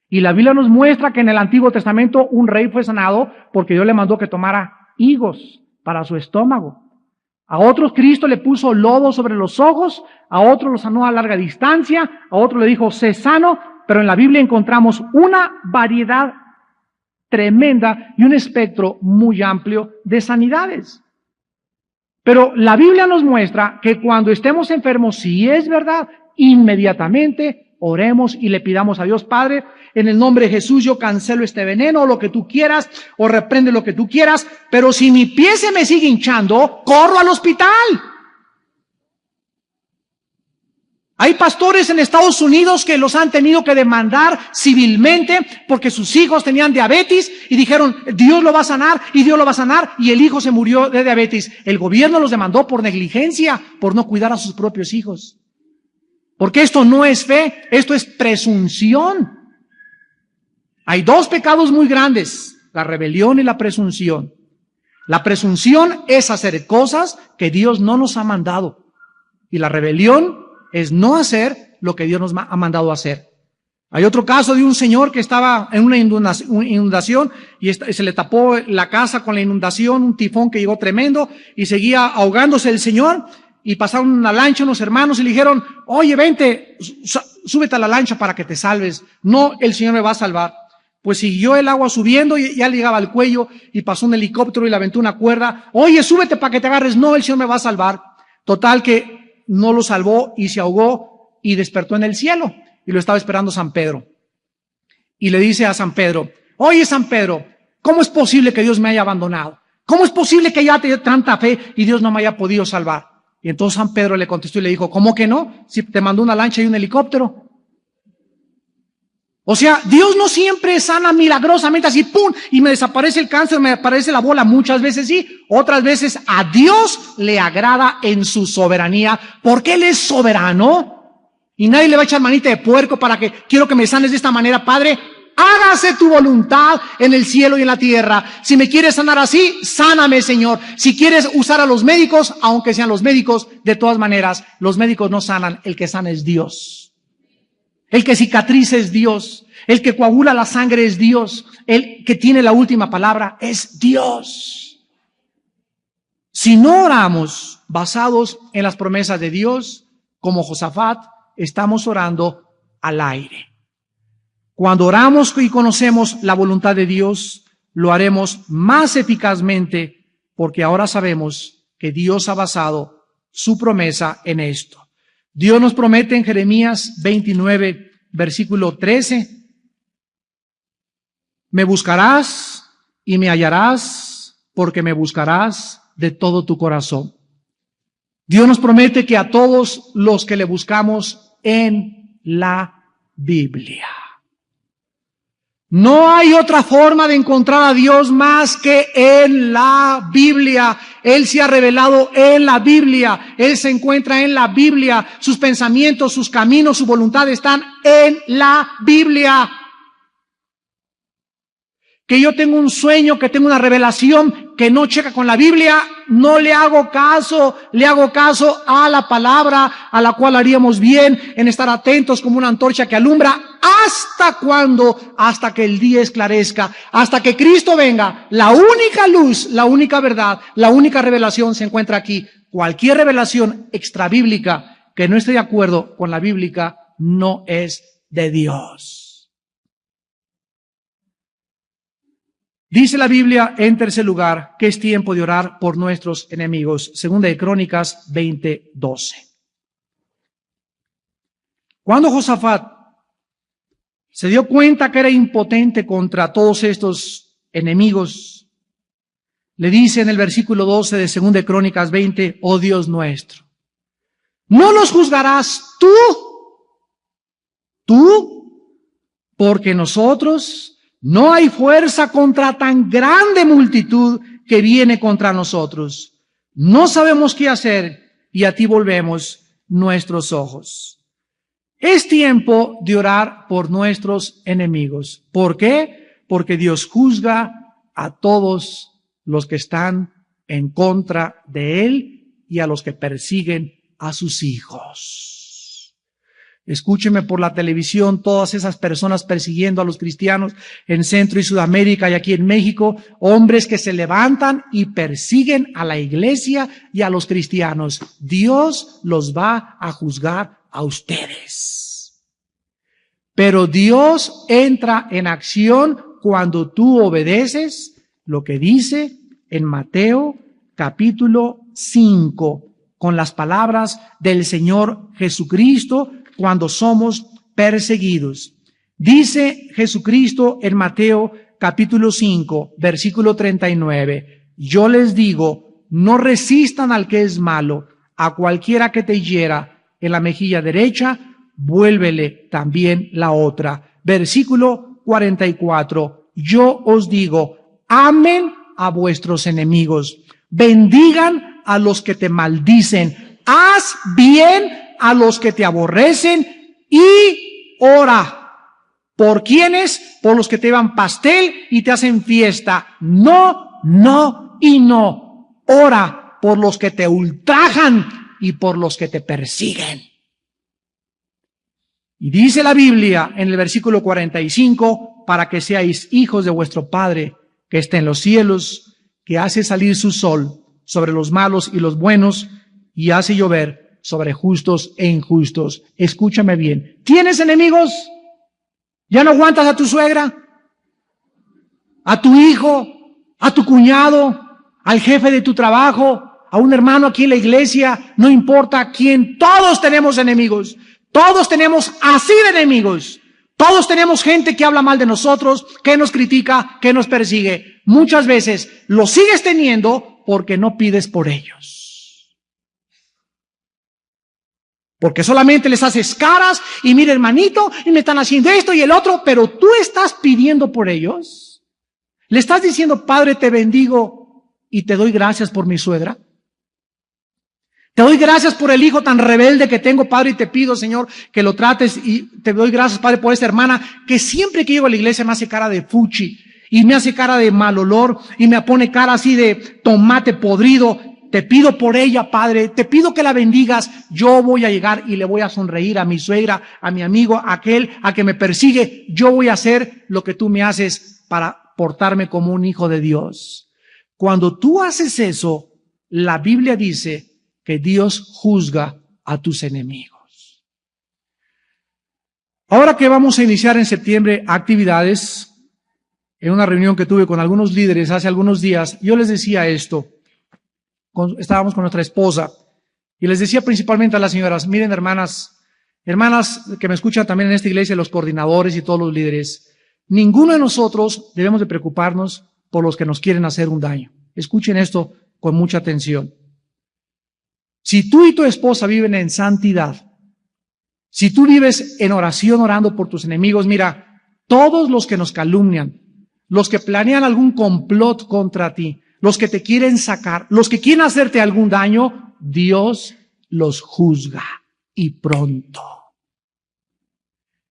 Speaker 1: Y la Biblia nos muestra que en el Antiguo Testamento un rey fue sanado porque Dios le mandó que tomara higos para su estómago. A otros Cristo le puso lodo sobre los ojos, a otros lo sanó a larga distancia, a otro le dijo: sé sano. Pero en la Biblia encontramos una variedad tremenda y un espectro muy amplio de sanidades. Pero la Biblia nos muestra que cuando estemos enfermos, si es verdad, inmediatamente oremos y le pidamos a Dios: Padre, en el nombre de Jesús yo cancelo este veneno, o lo que tú quieras, o reprende lo que tú quieras, pero si mi pie se me sigue hinchando, corro al hospital. Hay pastores en Estados Unidos que los han tenido que demandar civilmente porque sus hijos tenían diabetes y dijeron: Dios lo va a sanar, y Dios lo va a sanar, y el hijo se murió de diabetes. El gobierno los demandó por negligencia, por no cuidar a sus propios hijos. Porque esto no es fe, esto es presunción. Hay 2 pecados muy grandes: la rebelión y la presunción. La presunción es hacer cosas que Dios no nos ha mandado, y la rebelión es no hacer lo que Dios nos ha mandado hacer. Hay otro caso de un señor que estaba en una inundación y se le tapó la casa con la inundación, un tifón que llegó tremendo, y seguía ahogándose el señor, y pasaron una lancha unos hermanos y le dijeron: oye, vente, súbete a la lancha para que te salves. No, el Señor me va a salvar. Pues siguió el agua subiendo y ya le llegaba al cuello, y pasó un helicóptero y le aventó una cuerda. Oye, súbete para que te agarres. No, el Señor me va a salvar. Total que no lo salvó y se ahogó y despertó en el cielo, y lo estaba esperando San Pedro. Y le dice a San Pedro: oye, San Pedro, ¿Cómo es posible que Dios me haya abandonado? ¿Cómo es posible que haya tenido tanta fe y Dios no me haya podido salvar? Y entonces San Pedro le contestó y le dijo, ¿cómo que no? Si te mandó una lancha y un helicóptero. O sea, Dios no siempre sana milagrosamente así, ¡pum! Y me desaparece el cáncer, me aparece la bola. Muchas veces sí, otras veces a Dios le agrada en su soberanía, porque Él es soberano. Y nadie le va a echar manita de puerco para que, quiero que me sanes de esta manera, Padre. Hágase tu voluntad en el cielo y en la tierra. Si me quieres sanar así, sáname, Señor. Si quieres usar a los médicos, aunque sean los médicos, de todas maneras, los médicos no sanan, el que sana es Dios. El que cicatriza es Dios. El que coagula la sangre es Dios. El que tiene la última palabra es Dios. Si no oramos basados en las promesas de Dios, como Josafat, estamos orando al aire. Cuando oramos y conocemos la voluntad de Dios, lo haremos más eficazmente, porque ahora sabemos que Dios ha basado su promesa en esto. Dios nos promete en Jeremías 29, versículo 13, me buscarás y me hallarás, porque me buscarás de todo tu corazón. Dios nos promete que a todos los que le buscamos en la Biblia. No hay otra forma de encontrar a Dios más que en la Biblia. Él se ha revelado en la Biblia. Él se encuentra en la Biblia. Sus pensamientos, sus caminos, su voluntad están en la Biblia. Que yo tengo un sueño, que tengo una revelación que no checa con la Biblia, no le hago caso, le hago caso a la palabra, a la cual haríamos bien en estar atentos como una antorcha que alumbra. ¿Hasta cuándo? Hasta que el día esclarezca, hasta que Cristo venga. La única luz, la única verdad, la única revelación se encuentra aquí. Cualquier revelación extrabíblica que no esté de acuerdo con la bíblica no es de Dios. Dice la Biblia, en tercer lugar, que es tiempo de orar por nuestros enemigos. Segunda de Crónicas 20:12. Cuando Josafat se dio cuenta que era impotente contra todos estos enemigos, le dice en el versículo 12 de Segunda de Crónicas 20, oh Dios nuestro, ¿no los juzgarás tú? Porque nosotros no hay fuerza contra tan grande multitud que viene contra nosotros. No sabemos qué hacer y a ti volvemos nuestros ojos. Es tiempo de orar por nuestros enemigos. ¿Por qué? Porque Dios juzga a todos los que están en contra de Él y a los que persiguen a sus hijos. Escúcheme por la televisión, todas esas personas persiguiendo a los cristianos en Centro y Sudamérica y aquí en México, hombres que se levantan y persiguen a la iglesia y a los cristianos. Dios los va a juzgar a ustedes. Pero Dios entra en acción cuando tú obedeces lo que dice en Mateo capítulo 5, con las palabras del Señor Jesucristo, cuando somos perseguidos. Dice Jesucristo en Mateo capítulo 5, versículo 39, yo les digo, no resistan al que es malo, a cualquiera que te hiera en la mejilla derecha, vuélvele también la otra. Versículo 44, yo os digo, amen a vuestros enemigos, bendigan a los que te maldicen, haz bien a los que te aborrecen y ora. ¿Por quiénes? Por los que te llevan pastel y te hacen fiesta. No, no y no. Ora por los que te ultrajan y por los que te persiguen. Y dice la Biblia en el versículo 45, para que seáis hijos de vuestro Padre que está en los cielos, que hace salir su sol sobre los malos y los buenos y hace llover sobre justos e injustos. Escúchame bien. ¿Tienes enemigos? ¿Ya no aguantas a tu suegra? ¿A tu hijo? ¿A tu cuñado? ¿Al jefe de tu trabajo? ¿A un hermano aquí en la iglesia? No importa quién. Todos tenemos enemigos. Todos tenemos así de enemigos. Todos tenemos gente que habla mal de nosotros, que nos critica, que nos persigue. Muchas veces lo sigues teniendo porque no pides por ellos. Porque solamente les haces caras y mira, hermanito, y me están haciendo esto y el otro, pero tú estás pidiendo por ellos. Le estás diciendo, Padre, te bendigo y te doy gracias por mi suegra. Te doy gracias por el hijo tan rebelde que tengo, Padre, y te pido, Señor, que lo trates, y te doy gracias, Padre, por esta hermana que siempre que llego a la iglesia me hace cara de fuchi y me hace cara de mal olor y me pone cara así de tomate podrido. Te pido por ella, Padre, te pido que la bendigas. Yo voy a llegar y le voy a sonreír a mi suegra, a mi amigo, a aquel a que me persigue. Yo voy a hacer lo que tú me haces para portarme como un hijo de Dios. Cuando tú haces eso, la Biblia dice que Dios juzga a tus enemigos. Ahora que vamos a iniciar en septiembre actividades, en una reunión que tuve con algunos líderes hace algunos días, yo les decía esto, estábamos con nuestra esposa, y les decía principalmente a las señoras, miren hermanas que me escuchan también en esta iglesia, los coordinadores y todos los líderes, ninguno de nosotros debemos de preocuparnos por los que nos quieren hacer un daño. Escuchen esto con mucha atención. Si tú y tu esposa viven en santidad, si tú vives en oración orando por tus enemigos, mira, todos los que nos calumnian, los que planean algún complot contra ti, los que te quieren sacar, los que quieren hacerte algún daño, Dios los juzga y pronto.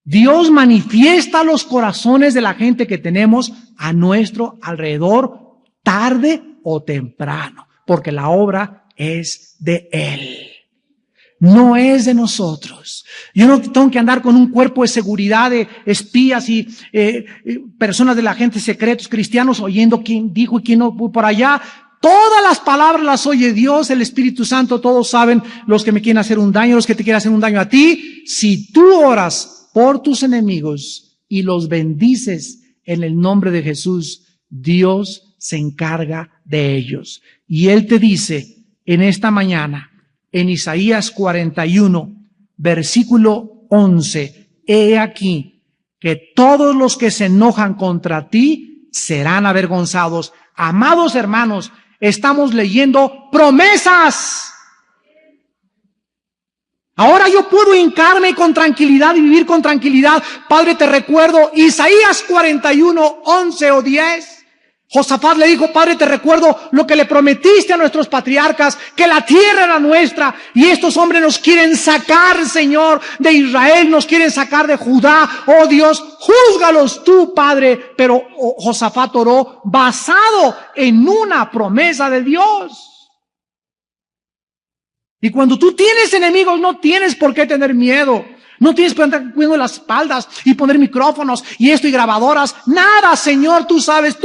Speaker 1: Dios manifiesta los corazones de la gente que tenemos a nuestro alrededor, tarde o temprano, porque la obra es de Él, no es de nosotros. Yo no tengo que andar con un cuerpo de seguridad de espías y personas de la gente, secretos cristianos, oyendo quién dijo y quién no por allá. Todas las palabras las oye Dios, el Espíritu Santo, todos saben los que me quieren hacer un daño, los que te quieren hacer un daño a ti. Si tú oras por tus enemigos y los bendices en el nombre de Jesús, Dios se encarga de ellos. Y Él te dice en esta mañana, en Isaías 41, versículo 11, he aquí que todos los que se enojan contra ti serán avergonzados. Amados hermanos, estamos leyendo promesas. Ahora yo puedo hincarme con tranquilidad y vivir con tranquilidad. Padre, te recuerdo Isaías 41, 11 o 10. Josafat le dijo, Padre, te recuerdo lo que le prometiste a nuestros patriarcas, que la tierra era nuestra, y estos hombres nos quieren sacar, Señor, de Israel, nos quieren sacar de Judá. Oh Dios, júzgalos tú, Padre. Pero Josafat oró basado en una promesa de Dios. Y cuando tú tienes enemigos, no tienes por qué tener miedo. No tienes por qué andar cuidando las espaldas y poner micrófonos y esto y grabadoras. Nada, Señor, tú sabes,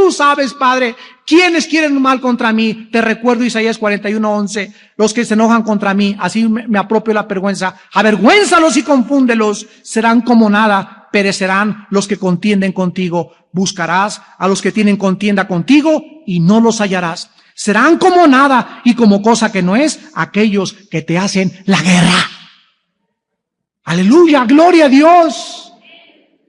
Speaker 1: Padre, quiénes quieren mal contra mí. Te recuerdo Isaías 41:11, los que se enojan contra mí, así me apropio la vergüenza. Avergüénzalos y confúndelos, serán como nada, perecerán los que contienden contigo. Buscarás a los que tienen contienda contigo y no los hallarás. Serán como nada y como cosa que no es aquellos que te hacen la guerra. Aleluya, gloria a Dios.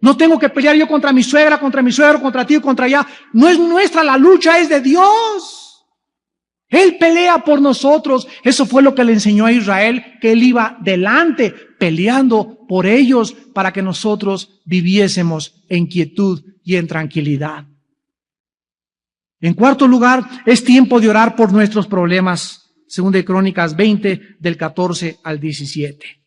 Speaker 1: No tengo que pelear yo contra mi suegra, contra mi suegro, contra ti o contra allá. No es nuestra la lucha, es de Dios. Él pelea por nosotros. Eso fue lo que le enseñó a Israel, que Él iba delante peleando por ellos para que nosotros viviésemos en quietud y en tranquilidad. En cuarto lugar, es tiempo de orar por nuestros problemas. Segunda de Crónicas 20, del 14 al 17.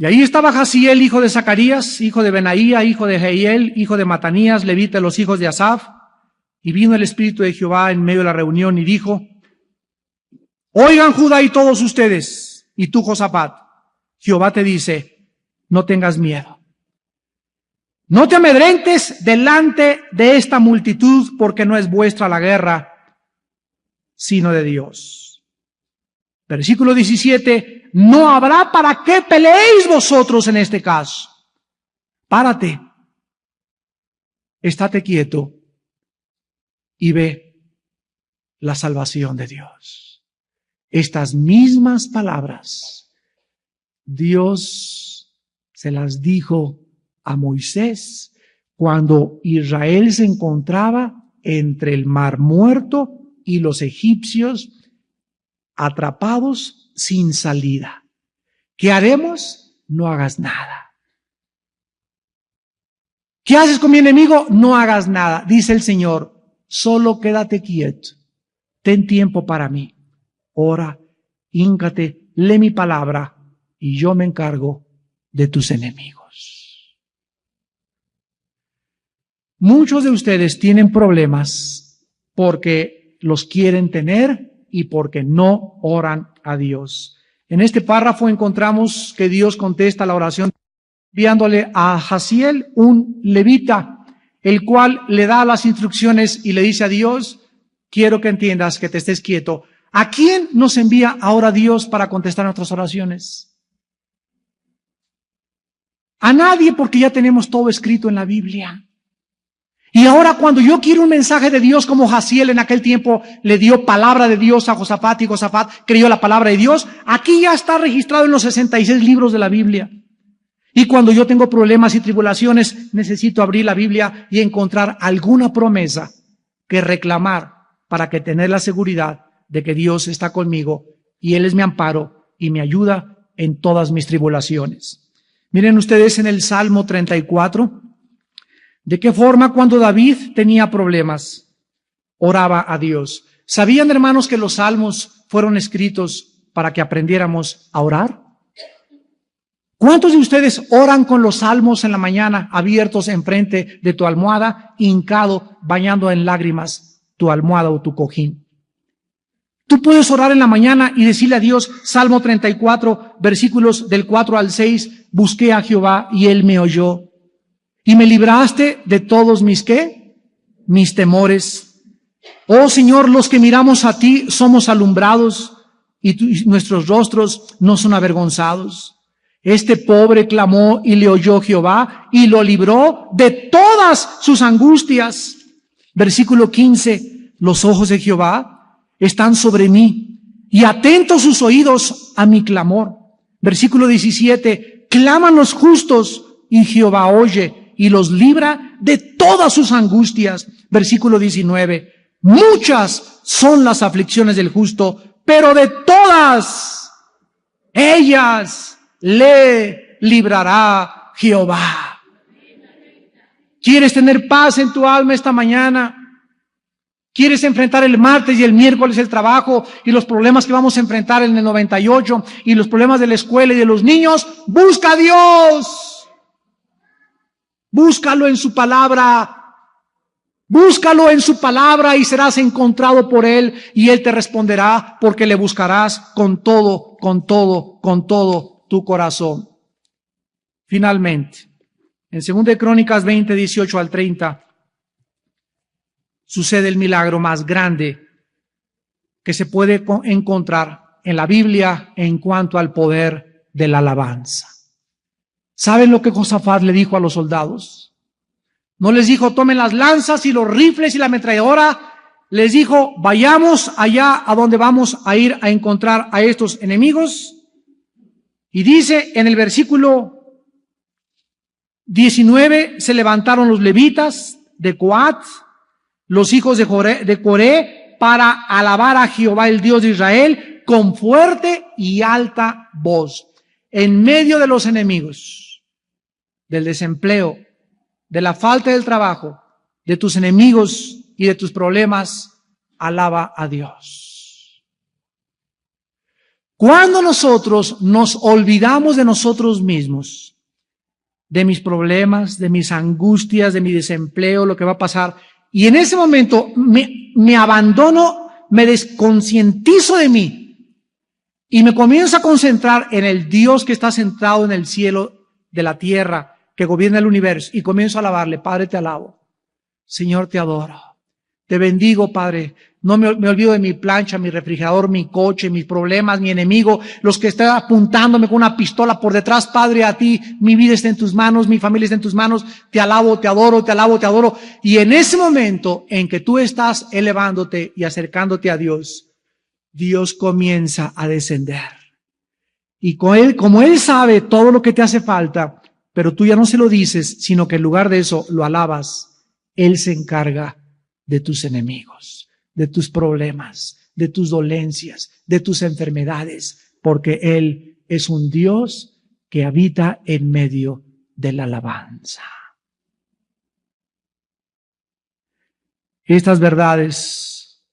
Speaker 1: Y ahí estaba Jaziel, hijo de Zacarías, hijo de Benaía, hijo de Jehiel, hijo de Matanías, levita de los hijos de Asaf. Y vino el Espíritu de Jehová en medio de la reunión y dijo, oigan Judá y todos ustedes, y tú Josafat, Jehová te dice, no tengas miedo. No te amedrentes delante de esta multitud, porque no es vuestra la guerra, sino de Dios. Versículo 17, no habrá para qué peleéis vosotros en este caso. Párate, estate quieto y ve la salvación de Dios. Estas mismas palabras Dios se las dijo a Moisés cuando Israel se encontraba entre el Mar Muerto y los egipcios atrapados sin salida. ¿Qué haremos? No hagas nada. ¿Qué haces con mi enemigo? No hagas nada. Dice el Señor, solo quédate quieto. Ten tiempo para mí. Ora, híncate, lee mi palabra y yo me encargo de tus enemigos. Muchos de ustedes tienen problemas porque los quieren tener y porque no oran a Dios. En este párrafo encontramos que Dios contesta la oración enviándole a Jaziel, un levita, el cual le da las instrucciones y le dice a Dios, quiero que entiendas que te estés quieto. ¿A quién nos envía ahora Dios para contestar nuestras oraciones? A nadie, porque ya tenemos todo escrito en la Biblia. Y ahora cuando yo quiero un mensaje de Dios, como Jaziel en aquel tiempo le dio palabra de Dios a Josafat y Josafat creyó la palabra de Dios, aquí ya está registrado en los 66 libros de la Biblia. Y cuando yo tengo problemas y tribulaciones, necesito abrir la Biblia y encontrar alguna promesa que reclamar para que tener la seguridad de que Dios está conmigo y Él es mi amparo y me ayuda en todas mis tribulaciones. Miren ustedes en el Salmo 34, de qué forma cuando David tenía problemas, oraba a Dios. ¿Sabían, hermanos, que los salmos fueron escritos para que aprendiéramos a orar? ¿Cuántos de ustedes oran con los salmos en la mañana, abiertos enfrente de tu almohada, hincado, bañando en lágrimas tu almohada o tu cojín? Tú puedes orar en la mañana y decirle a Dios, Salmo 34, versículos del 4 al 6, busqué a Jehová y Él me oyó. Y me libraste de todos mis, ¿qué? Mis temores. Oh Señor, los que miramos a ti somos alumbrados y nuestros rostros no son avergonzados. Este pobre clamó y le oyó Jehová y lo libró de todas sus angustias. Versículo 15, los ojos de Jehová están sobre mí y atentos sus oídos a mi clamor. Versículo 17, claman los justos y Jehová oye y los libra de todas sus angustias. Versículo 19, muchas son las aflicciones del justo, pero de todas ellas le librará Jehová. ¿Quieres tener paz en tu alma esta mañana? ¿Quieres enfrentar el martes y el miércoles el trabajo y los problemas que vamos a enfrentar en el 98 y los problemas de la escuela y de los niños? Busca a Dios. Búscalo en su palabra. Búscalo en su palabra y serás encontrado por Él y Él te responderá porque le buscarás con todo tu corazón. Finalmente, en 2 Crónicas 20, 18 al 30, sucede el milagro más grande que se puede encontrar en la Biblia en cuanto al poder de la alabanza. ¿Saben lo que Josafat le dijo a los soldados? No les dijo, tomen las lanzas y los rifles y la ametralladora. Les dijo, vayamos allá a donde vamos a ir a encontrar a estos enemigos. Y dice en el versículo 19, se levantaron los levitas de Coat, los hijos de Coré, para alabar a Jehová, el Dios de Israel, con fuerte y alta voz. En medio de los enemigos, del desempleo, de la falta del trabajo, de tus enemigos y de tus problemas, alaba a Dios. Cuando nosotros nos olvidamos de nosotros mismos, de mis problemas, de mis angustias, de mi desempleo, lo que va a pasar, y en ese momento me abandono, me desconcientizo de mí y me comienzo a concentrar en el Dios que está sentado en el cielo de la tierra, que gobierna el universo, y comienzo a alabarle. Padre, te alabo. Señor, te adoro. Te bendigo, Padre. No me olvido de mi plancha, mi refrigerador, mi coche, mis problemas, mi enemigo, los que están apuntándome con una pistola por detrás. Padre, a ti, mi vida está en tus manos, mi familia está en tus manos. Te alabo, te adoro, te alabo, te adoro. Y en ese momento en que tú estás elevándote y acercándote a Dios, Dios comienza a descender. Y con Él, como Él sabe todo lo que te hace falta, pero tú ya no se lo dices, sino que en lugar de eso lo alabas. Él se encarga de tus enemigos, de tus problemas, de tus dolencias, de tus enfermedades, porque Él es un Dios que habita en medio de la alabanza. Estas verdades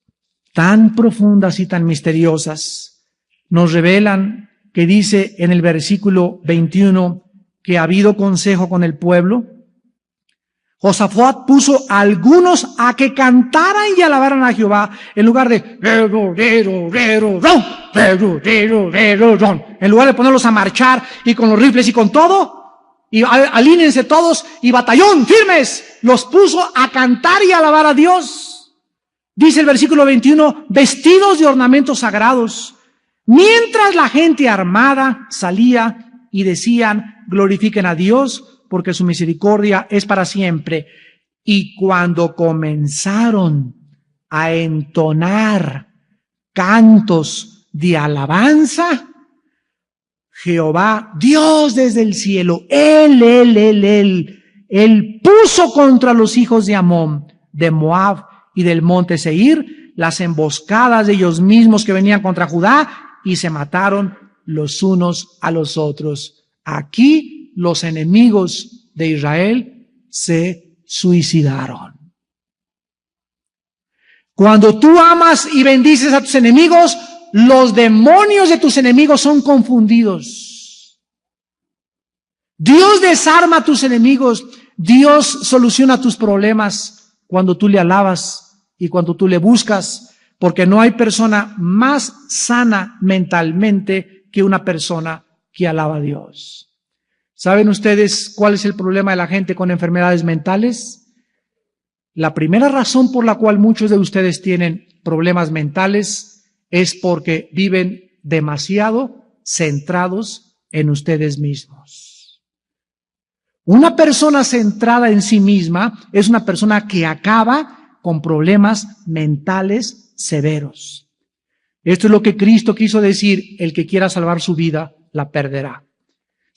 Speaker 1: tan profundas y tan misteriosas nos revelan que dice en el versículo 21 que ha habido consejo con el pueblo. Josafat puso a algunos a que cantaran y alabaran a Jehová en lugar de en lugar de ponerlos a marchar y con los rifles y con todo, y alínense todos y batallón, firmes, los puso a cantar y a alabar a Dios. Dice el versículo 21, vestidos de ornamentos sagrados, mientras la gente armada salía y decían, glorifiquen a Dios, porque su misericordia es para siempre. Y cuando comenzaron a entonar cantos de alabanza, Jehová, Dios desde el cielo, Él puso contra los hijos de Amón, de Moab y del monte Seir, las emboscadas de ellos mismos que venían contra Judá, y se mataron los unos a los otros. Aquí los enemigos de Israel se suicidaron. Cuando tú amas y bendices a tus enemigos, los demonios de tus enemigos son confundidos. Dios desarma a tus enemigos. Dios soluciona tus problemas cuando tú le alabas y cuando tú le buscas, porque no hay persona más sana mentalmente que una persona que alaba a Dios. ¿Saben ustedes cuál es el problema de la gente con enfermedades mentales? La primera razón por la cual muchos de ustedes tienen problemas mentales es porque viven demasiado centrados en ustedes mismos. Una persona centrada en sí misma es una persona que acaba con problemas mentales severos. Esto es lo que Cristo quiso decir: el que quiera salvar su vida, la perderá.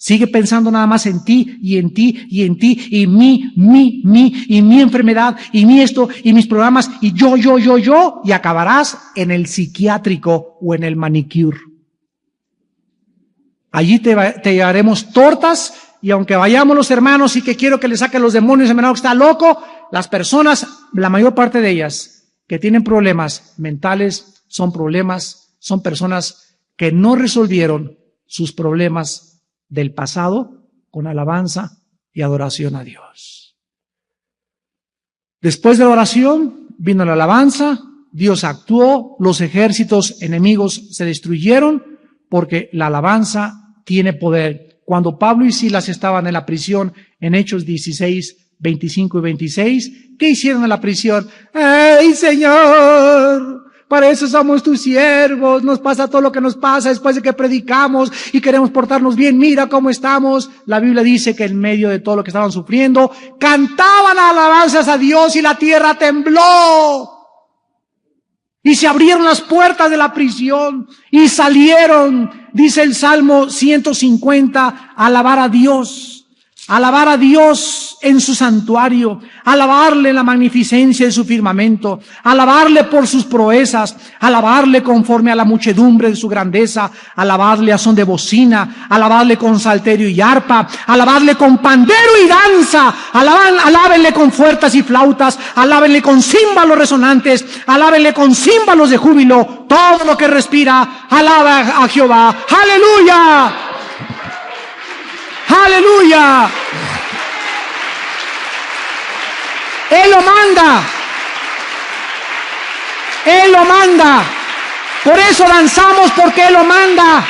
Speaker 1: Sigue pensando nada más en ti y en ti y en ti y mi enfermedad y mi esto y mis programas y yo y acabarás en el psiquiátrico o en el manicure. Allí te llevaremos tortas, y aunque vayamos los hermanos y que quiero que le saquen los demonios, hermano que está loco, las personas, la mayor parte de ellas que tienen problemas mentales son personas que no resolvieron sus problemas del pasado con alabanza y adoración a Dios. Después de la oración vino la alabanza, Dios actuó, los ejércitos enemigos se destruyeron porque la alabanza tiene poder. Cuando Pablo y Silas estaban en la prisión en Hechos 16, 25 y 26, ¿qué hicieron en la prisión? ¡Ay, Señor! Para eso somos tus siervos, nos pasa todo lo que nos pasa después de que predicamos y queremos portarnos bien, mira cómo estamos. La Biblia dice que en medio de todo lo que estaban sufriendo, cantaban alabanzas a Dios y la tierra tembló. Y se abrieron las puertas de la prisión y salieron, dice el Salmo 150, a alabar a Dios en su santuario, alabarle en la magnificencia de su firmamento, alabarle por sus proezas, alabarle conforme a la muchedumbre de su grandeza, alabarle a son de bocina, alabarle con salterio y arpa, alabarle con pandero y danza, alábenle con fuertes y flautas, alábenle con címbalos resonantes, alábenle con címbalos de júbilo, todo lo que respira, alaba a Jehová. ¡Aleluya! ¡Aleluya! Él lo manda. Él lo manda. Por eso danzamos, porque Él lo manda.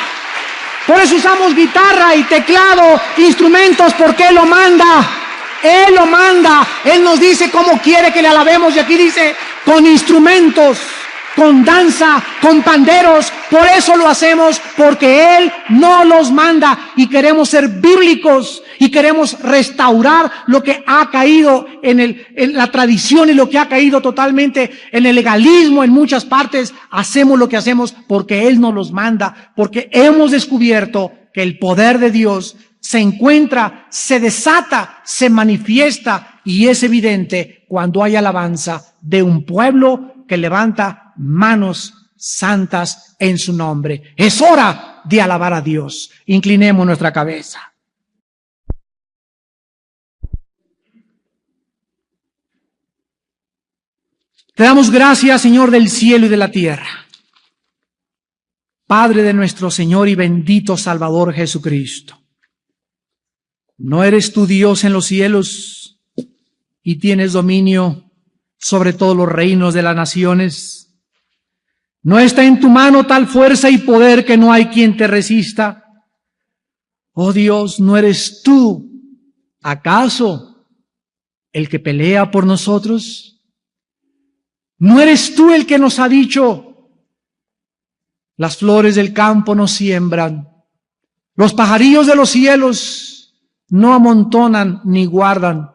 Speaker 1: Por eso usamos guitarra y teclado, instrumentos, porque Él lo manda. Él lo manda. Él nos dice cómo quiere que le alabemos. Y aquí dice, con instrumentos, con danza, con panderos. Por eso lo hacemos, porque Él no los manda. Y queremos ser bíblicos y queremos restaurar lo que ha caído en la tradición y lo que ha caído totalmente en el legalismo en muchas partes. Hacemos lo que hacemos porque Él nos los manda, porque hemos descubierto que el poder de Dios se encuentra, se desata, se manifiesta y es evidente cuando hay alabanza de un pueblo que levanta manos santas en su nombre. Es hora de alabar a Dios. Inclinemos nuestra cabeza. Te damos gracias, Señor del cielo y de la tierra. Padre de nuestro Señor y bendito Salvador Jesucristo. ¿No eres tú Dios en los cielos y tienes dominio sobre todos los reinos de las naciones? ¿No está en tu mano tal fuerza y poder que no hay quien te resista? Oh Dios, ¿no eres tú, acaso, el que pelea por nosotros? ¿No eres tú el que nos ha dicho, las flores del campo no siembran, los pajarillos de los cielos no amontonan ni guardan,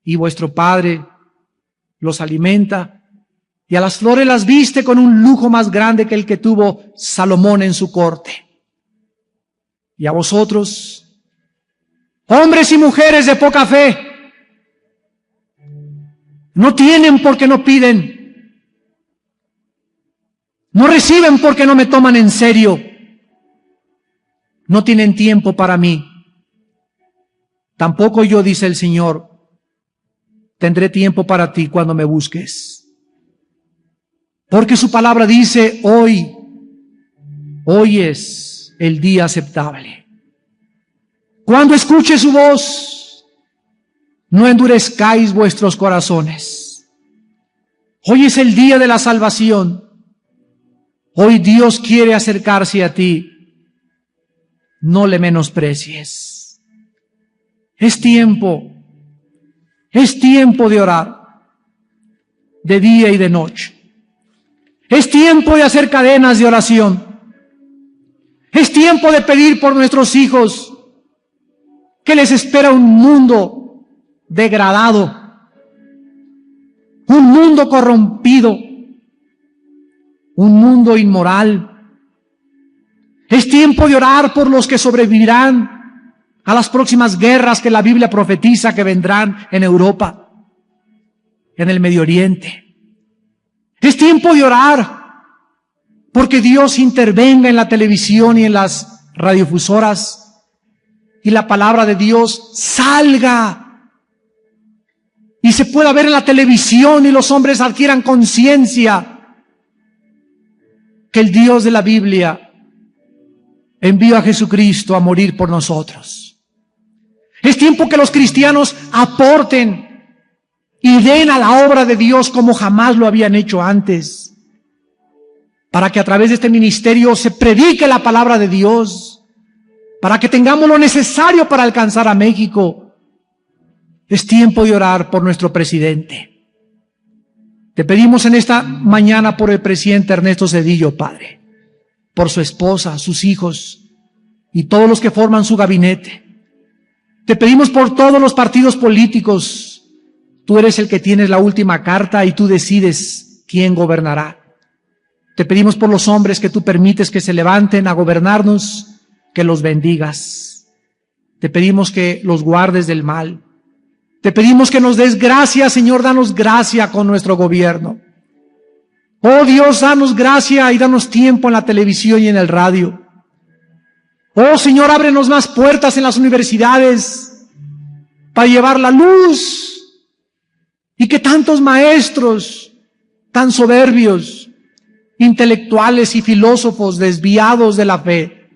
Speaker 1: y vuestro Padre los alimenta, y a las flores las viste con un lujo más grande que el que tuvo Salomón en su corte? Y a vosotros, hombres y mujeres de poca fe, no tienen porque no piden, no reciben porque no me toman en serio, no tienen tiempo para mí. Tampoco yo, dice el Señor, tendré tiempo para ti cuando me busques. Porque su palabra dice, hoy es el día aceptable. Cuando escuche su voz, no endurezcáis vuestros corazones. Hoy es el día de la salvación. Hoy Dios quiere acercarse a ti. No le menosprecies. Es tiempo de orar, de día y de noche. Es tiempo de hacer cadenas de oración. Es tiempo de pedir por nuestros hijos, que les espera un mundo degradado, un mundo corrompido, un mundo inmoral. Es tiempo de orar por los que sobrevivirán a las próximas guerras que la Biblia profetiza que vendrán en Europa, en el Medio Oriente. Es tiempo de orar porque Dios intervenga en la televisión y en las radiofusoras y la palabra de Dios salga y se pueda ver en la televisión y los hombres adquieran conciencia que el Dios de la Biblia envió a Jesucristo a morir por nosotros. Es tiempo que los cristianos aporten y den a la obra de Dios como jamás lo habían hecho antes, para que a través de este ministerio se predique la palabra de Dios, para que tengamos lo necesario para alcanzar a México. Es tiempo de orar por nuestro presidente. Te pedimos en esta mañana por el presidente Ernesto Zedillo, Padre, por su esposa, sus hijos y todos los que forman su gabinete. Te pedimos por todos los partidos políticos. Tú eres el que tienes la última carta y tú decides quién gobernará. Te pedimos por los hombres que tú permites que se levanten a gobernarnos, que los bendigas. Te pedimos que los guardes del mal. Te pedimos que nos des gracia, Señor, danos gracia con nuestro gobierno. Oh Dios, danos gracia y danos tiempo en la televisión y en el radio. Oh Señor, ábrenos más puertas en las universidades para llevar la luz y que tantos maestros tan soberbios, intelectuales y filósofos desviados de la fe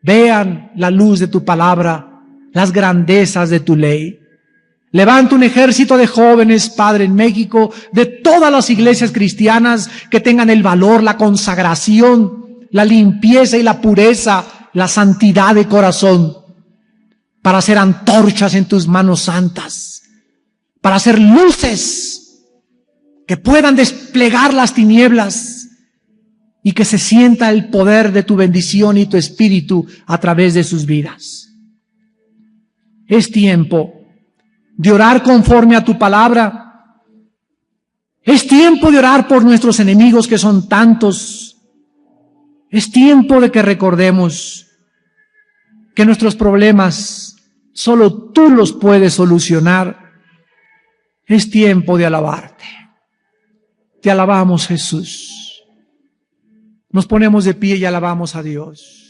Speaker 1: vean la luz de tu palabra, las grandezas de tu ley. Levanta un ejército de jóvenes, Padre, en México, de todas las iglesias cristianas que tengan el valor, la consagración, la limpieza y la pureza, la santidad de corazón, para hacer antorchas en tus manos santas, para hacer luces que puedan desplegar las tinieblas y que se sienta el poder de tu bendición y tu espíritu a través de sus vidas. Es tiempo de orar conforme a tu palabra. Es tiempo de orar por nuestros enemigos que son tantos. Es tiempo de que recordemos que nuestros problemas solo tú los puedes solucionar, es tiempo de alabarte. Te alabamos, Jesús. Nos ponemos de pie y alabamos a Dios.